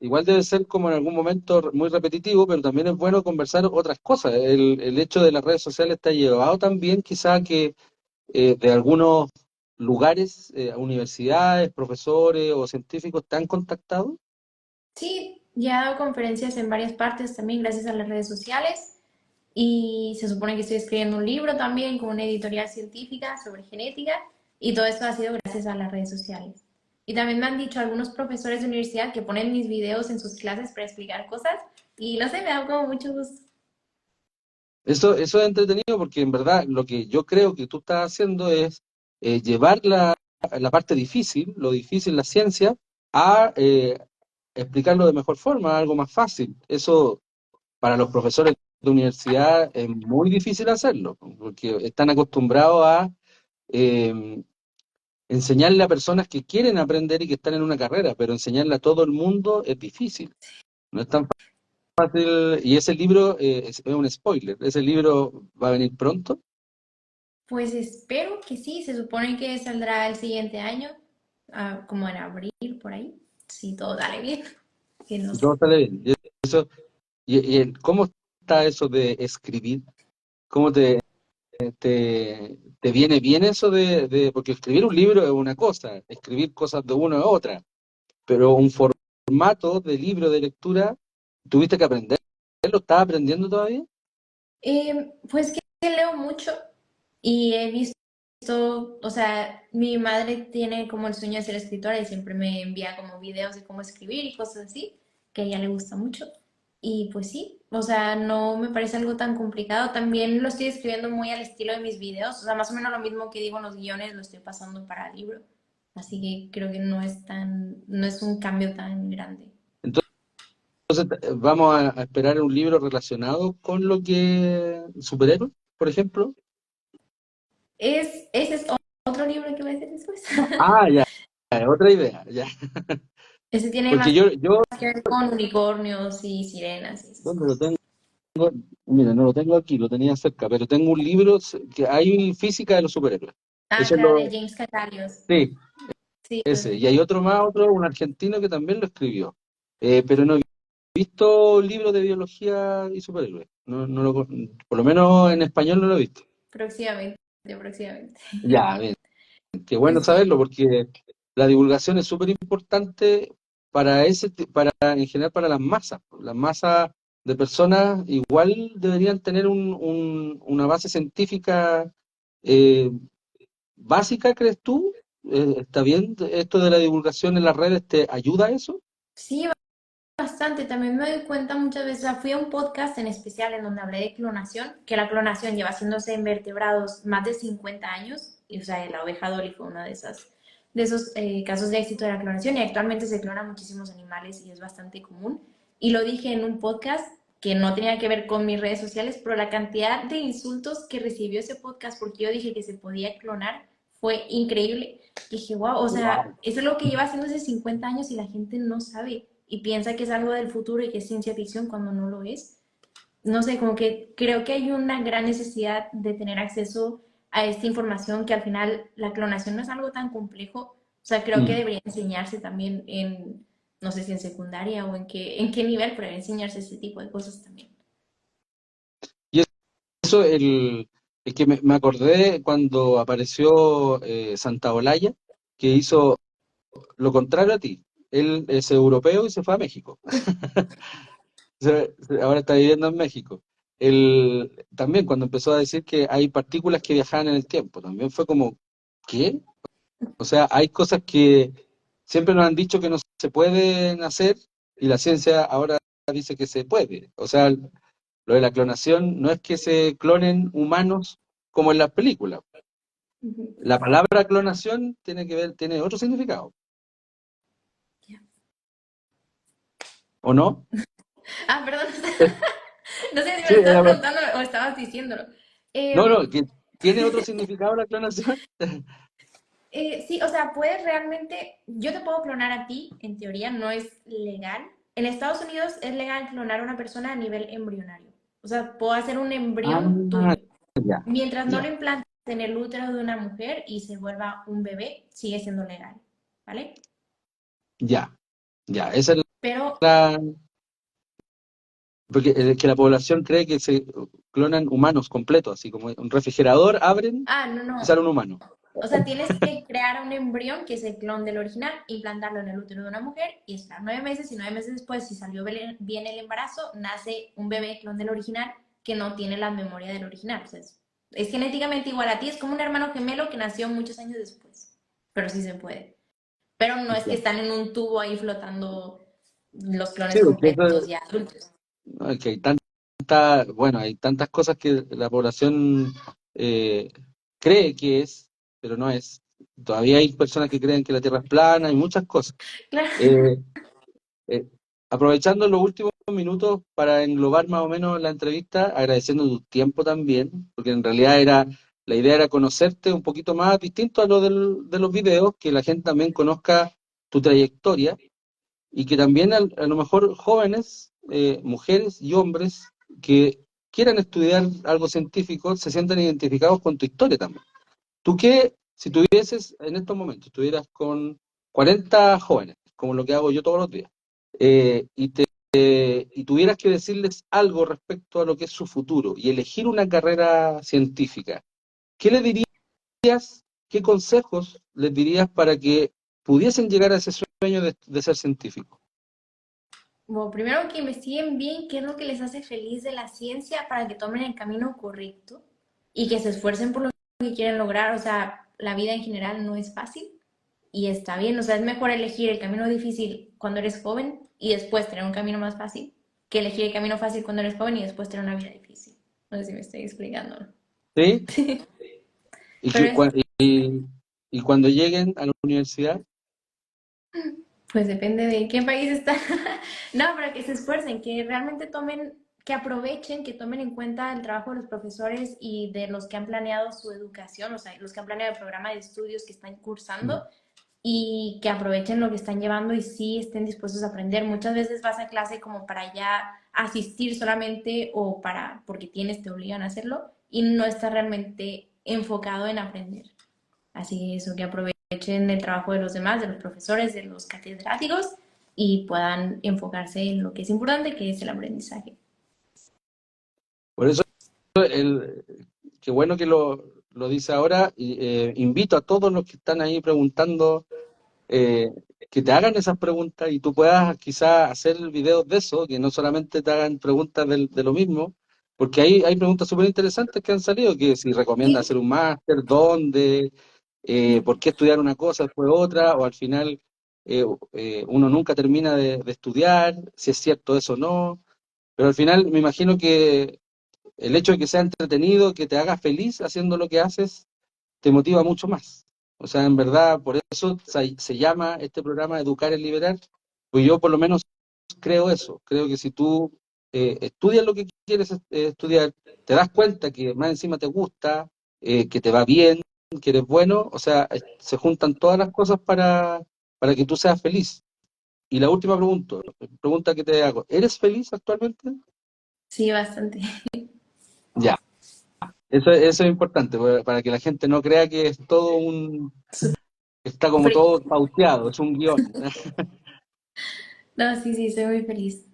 igual debe ser como en algún momento muy repetitivo, pero también es bueno conversar otras cosas. El hecho de las redes sociales te ha llevado también quizá a que de algunos lugares, universidades, profesores o científicos te han contactado. Sí, ya he dado conferencias en varias partes también gracias a las redes sociales y se supone que estoy escribiendo un libro también con una editorial científica sobre genética y todo esto ha sido gracias a las redes sociales. Y también me han dicho algunos profesores de universidad que ponen mis videos en sus clases para explicar cosas y no sé, me da como mucho gusto. Eso es entretenido porque en verdad lo que yo creo que tú estás haciendo es llevar la parte difícil, lo difícil, la ciencia, a explicarlo de mejor forma, algo más fácil. Eso para los profesores de universidad es muy difícil hacerlo, porque están acostumbrados a eh, enseñarle a personas que quieren aprender y que están en una carrera, pero enseñarle a todo el mundo es difícil. No es tan fácil. Y ese libro es un spoiler. Ese libro va a venir pronto. Pues espero que sí, se supone que saldrá el siguiente año, como en abril por ahí, si todo sale bien, que no Y sé. todo sale bien. ¿Cómo está eso de escribir? ¿Cómo te viene bien eso porque escribir un libro es una cosa, escribir cosas de uno es otra, pero un formato de libro de lectura, ¿tuviste que aprenderlo? ¿Estás aprendiendo todavía? Pues que leo mucho y he visto, o sea, mi madre tiene como el sueño de ser escritora y siempre me envía como videos de cómo escribir y cosas así, que a ella le gusta mucho. Y pues sí, o sea, no me parece algo tan complicado. También lo estoy escribiendo muy al estilo de mis videos, o sea, más o menos lo mismo que digo en los guiones lo estoy pasando para el libro. Así que creo que no es un cambio tan grande. Entonces, vamos a esperar un libro relacionado con lo que superhéroes, por ejemplo. Ese es otro libro que voy a hacer después. Ah, ya, otra idea, ya. Ese tiene Porque más yo, que ver con unicornios y sirenas y esas ¿dónde lo cosas. tengo? Mira, no lo tengo aquí, lo tenía cerca, pero tengo un libro que hay física de los superhéroes. Ah, Eso es claro, de lo, James Catalios. sí, Sí, lo he ese. Y hay visto. otro más, un argentino que también lo escribió. Pero no he visto libros de biología y superhéroes. Por lo menos en español no lo he visto. Próximamente, próximamente. Ya, bien. Qué bueno Pues sí, saberlo porque la divulgación es súper importante para en general para las masas. Las masas de personas igual deberían tener una base científica eh, básica, ¿crees tú? ¿Está bien esto de la divulgación en las redes? ¿Te ayuda a eso? Sí, bastante. También me doy cuenta muchas veces, o sea, fui a un podcast en especial en donde hablé de clonación, que la clonación lleva haciéndose en vertebrados más de 50 años, y o sea, la oveja Dolly fue uno de esos casos de éxito de la clonación, y actualmente se clonan muchísimos animales y es bastante común. Y lo dije en un podcast que no tenía que ver con mis redes sociales, pero la cantidad de insultos que recibió ese podcast porque yo dije que se podía clonar fue increíble. Dije, wow, o sea, Wow. eso es lo que lleva haciendo hace 50 años y la gente no sabe y piensa que es algo del futuro y que es ciencia ficción cuando no lo es. No sé, como que creo que hay una gran necesidad de tener acceso a esta información que al final la clonación no es algo tan complejo. O sea, creo que Mm. debería enseñarse también en, no sé si en secundaria o en qué nivel, pero debería enseñarse este tipo de cosas también. Y eso, el que me acordé cuando apareció Santa Olaya, que hizo lo contrario a ti. Él es europeo y se fue a México. Ahora está viviendo en México. Él también cuando empezó a decir que hay partículas que viajaban en el tiempo, también fue como, ¿qué? O sea, hay cosas que siempre nos han dicho que no se pueden hacer y la ciencia ahora dice que se puede. O sea, lo de la clonación no es que se clonen humanos como en las películas. Ujú. La palabra clonación tiene otro significado, ¿o no? Ah, perdón, no sé si me Sí, lo estabas preguntando o estabas diciéndolo. no, Eh, no, que tiene otro significado la clonación. Sí, o sea, puedes realmente, yo te puedo clonar a ti, en teoría no es legal. En Estados Unidos es legal clonar a una persona a nivel embrionario. O sea, puedo hacer un Ah, embrión tuyo. ya, Mientras no lo ya, implantes en el útero de una mujer y se vuelva un bebé, sigue siendo legal, ¿vale? ya, ya. Esa es Pero, la... Porque que la población cree que se clonan humanos completos, así como un refrigerador abren no, y no. sale un humano. O sea, tienes que crear un embrión que es el clon del original, implantarlo en el útero de una mujer y esperar 9 meses. Y 9 meses después, si salió bien el embarazo, nace un bebé clon del original que no tiene la memoria del original. O sea, es genéticamente igual a ti, es como un hermano gemelo que nació muchos años después. Pero sí se puede. Pero no es que Ya. están en un tubo ahí flotando los Sí, clones porque eso, completos ya adultos. no, es que bueno, hay tantas cosas que la población eh, cree que es, pero no es. Todavía hay personas que creen que la Tierra es plana y muchas cosas. Claro. Eh, Eh, aprovechando los últimos minutos para englobar más o menos la entrevista, agradeciendo tu tiempo también, porque en realidad la idea era conocerte un poquito más, distinto a lo de los videos, que la gente también conozca tu trayectoria y que también a lo mejor jóvenes, mujeres y hombres que quieran estudiar algo científico se sientan identificados con tu historia también. ¿Tú qué, si tuvieses en estos momentos, estuvieras con 40 jóvenes, como lo que hago yo todos los días, y tuvieras que decirles algo respecto a lo que es su futuro y elegir una carrera científica, ¿qué les dirías, qué consejos les dirías para que pudiesen llegar a ese sueño de ser científico? Bueno, primero que investiguen bien qué es lo que les hace feliz de la ciencia para que tomen el camino correcto y que se esfuercen por lo que quieren lograr. O sea, la vida en general no es fácil y está bien. O sea, es mejor elegir el camino difícil cuando eres joven y después tener un camino más fácil que elegir el camino fácil cuando eres joven y después tener una vida difícil. No sé si me estoy explicando, ¿no? ¿Sí? Y, Pero que, es, y cuando lleguen a la universidad, pues depende de qué país están. No, pero que se esfuercen, que realmente tomen, que aprovechen, que tomen en cuenta el trabajo de los profesores y de los que han planeado su educación, o sea, los que han planeado el programa de estudios que están cursando y que aprovechen lo que están llevando y sí estén dispuestos a aprender. Muchas veces vas a clase como para ya asistir solamente o para porque tienes, te obligan a hacerlo y no estás realmente enfocado en aprender. Así eso, que aprovechen el trabajo de los demás, de los profesores, de los catedráticos y puedan enfocarse en lo que es importante, que es el aprendizaje. por eso qué bueno que lo dice ahora. Y, invito a todos los que están ahí preguntando eh, que te hagan esas preguntas y tú puedas quizás hacer videos de eso, que no solamente te hagan preguntas de lo mismo, porque hay preguntas súper interesantes que han salido, que si recomienda hacer Sí, un máster, dónde, por qué estudiar una cosa después otra, o al final uno nunca termina de estudiar, si es cierto eso o no, pero al final me imagino que el hecho de que sea entretenido, que te haga feliz haciendo lo que haces, te motiva mucho más. O sea, en verdad, por eso se llama este programa Educar es Liberar, pues yo por lo menos creo eso, creo que si tú estudias lo que quieres estudiar, te das cuenta que más encima te gusta, que te va bien, que eres bueno, o sea, se juntan todas las cosas para que tú seas feliz. Y la última pregunta que te hago, ¿eres feliz actualmente? sí, bastante. Ya, eso es importante, para que la gente no crea que es todo está como Súper. todo pauteado, es un guión. No, sí, sí, soy muy feliz.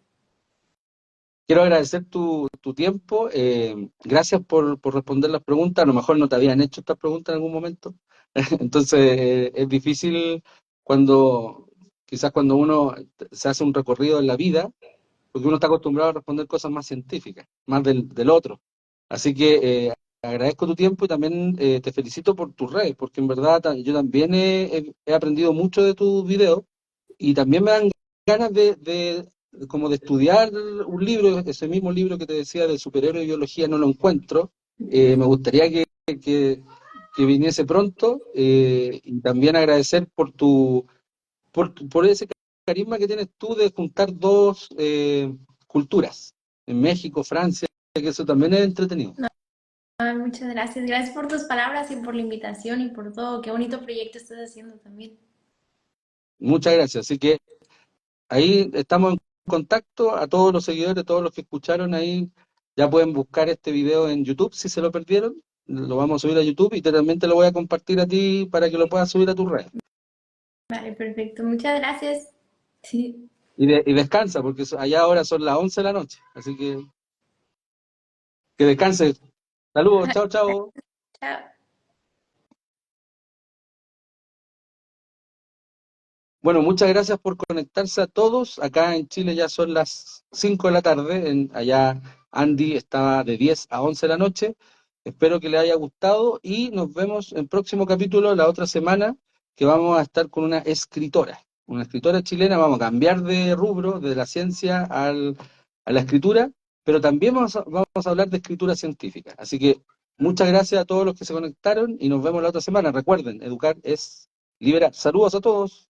Quiero agradecer tu tiempo. Gracias por responder las preguntas. A lo mejor no te habían hecho estas preguntas en algún momento. Entonces, es difícil cuando, quizás cuando uno se hace un recorrido en la vida, porque uno está acostumbrado a responder cosas más científicas, más del otro. Así que agradezco tu tiempo y también te felicito por tus redes, porque en verdad yo también he aprendido mucho de tus videos y también me dan ganas como de estudiar un libro, ese mismo libro que te decía de superhéroe y biología no lo encuentro. Me gustaría que viniese pronto y también agradecer por ese carisma que tienes tú de juntar dos culturas, en México, Francia, que eso también es entretenido. Ay, muchas gracias. Gracias por tus palabras y por la invitación y por todo. Qué bonito proyecto estás haciendo también. Muchas gracias. Así que ahí estamos en contacto. A todos los seguidores, todos los que escucharon ahí, ya pueden buscar este video en YouTube si se lo perdieron. Lo vamos a subir a YouTube y también te lo voy a compartir a ti para que lo puedas subir a tus redes. Vale, perfecto. Muchas gracias. Sí. Y descansa, porque allá ahora son las 11 de la noche. Así que descanses. Saludos, chao, chao. Chao. Bueno, muchas gracias por conectarse a todos. Acá en Chile ya son las 5 de la tarde. Allá Andy estaba de 10 a 11 de la noche. Espero que les haya gustado y nos vemos en el próximo capítulo la otra semana que vamos a estar con una escritora chilena. Vamos a cambiar de rubro de la ciencia a la escritura, pero también vamos a hablar de escritura científica. Así que muchas gracias a todos los que se conectaron y nos vemos la otra semana. Recuerden, educar es liberar. Saludos a todos.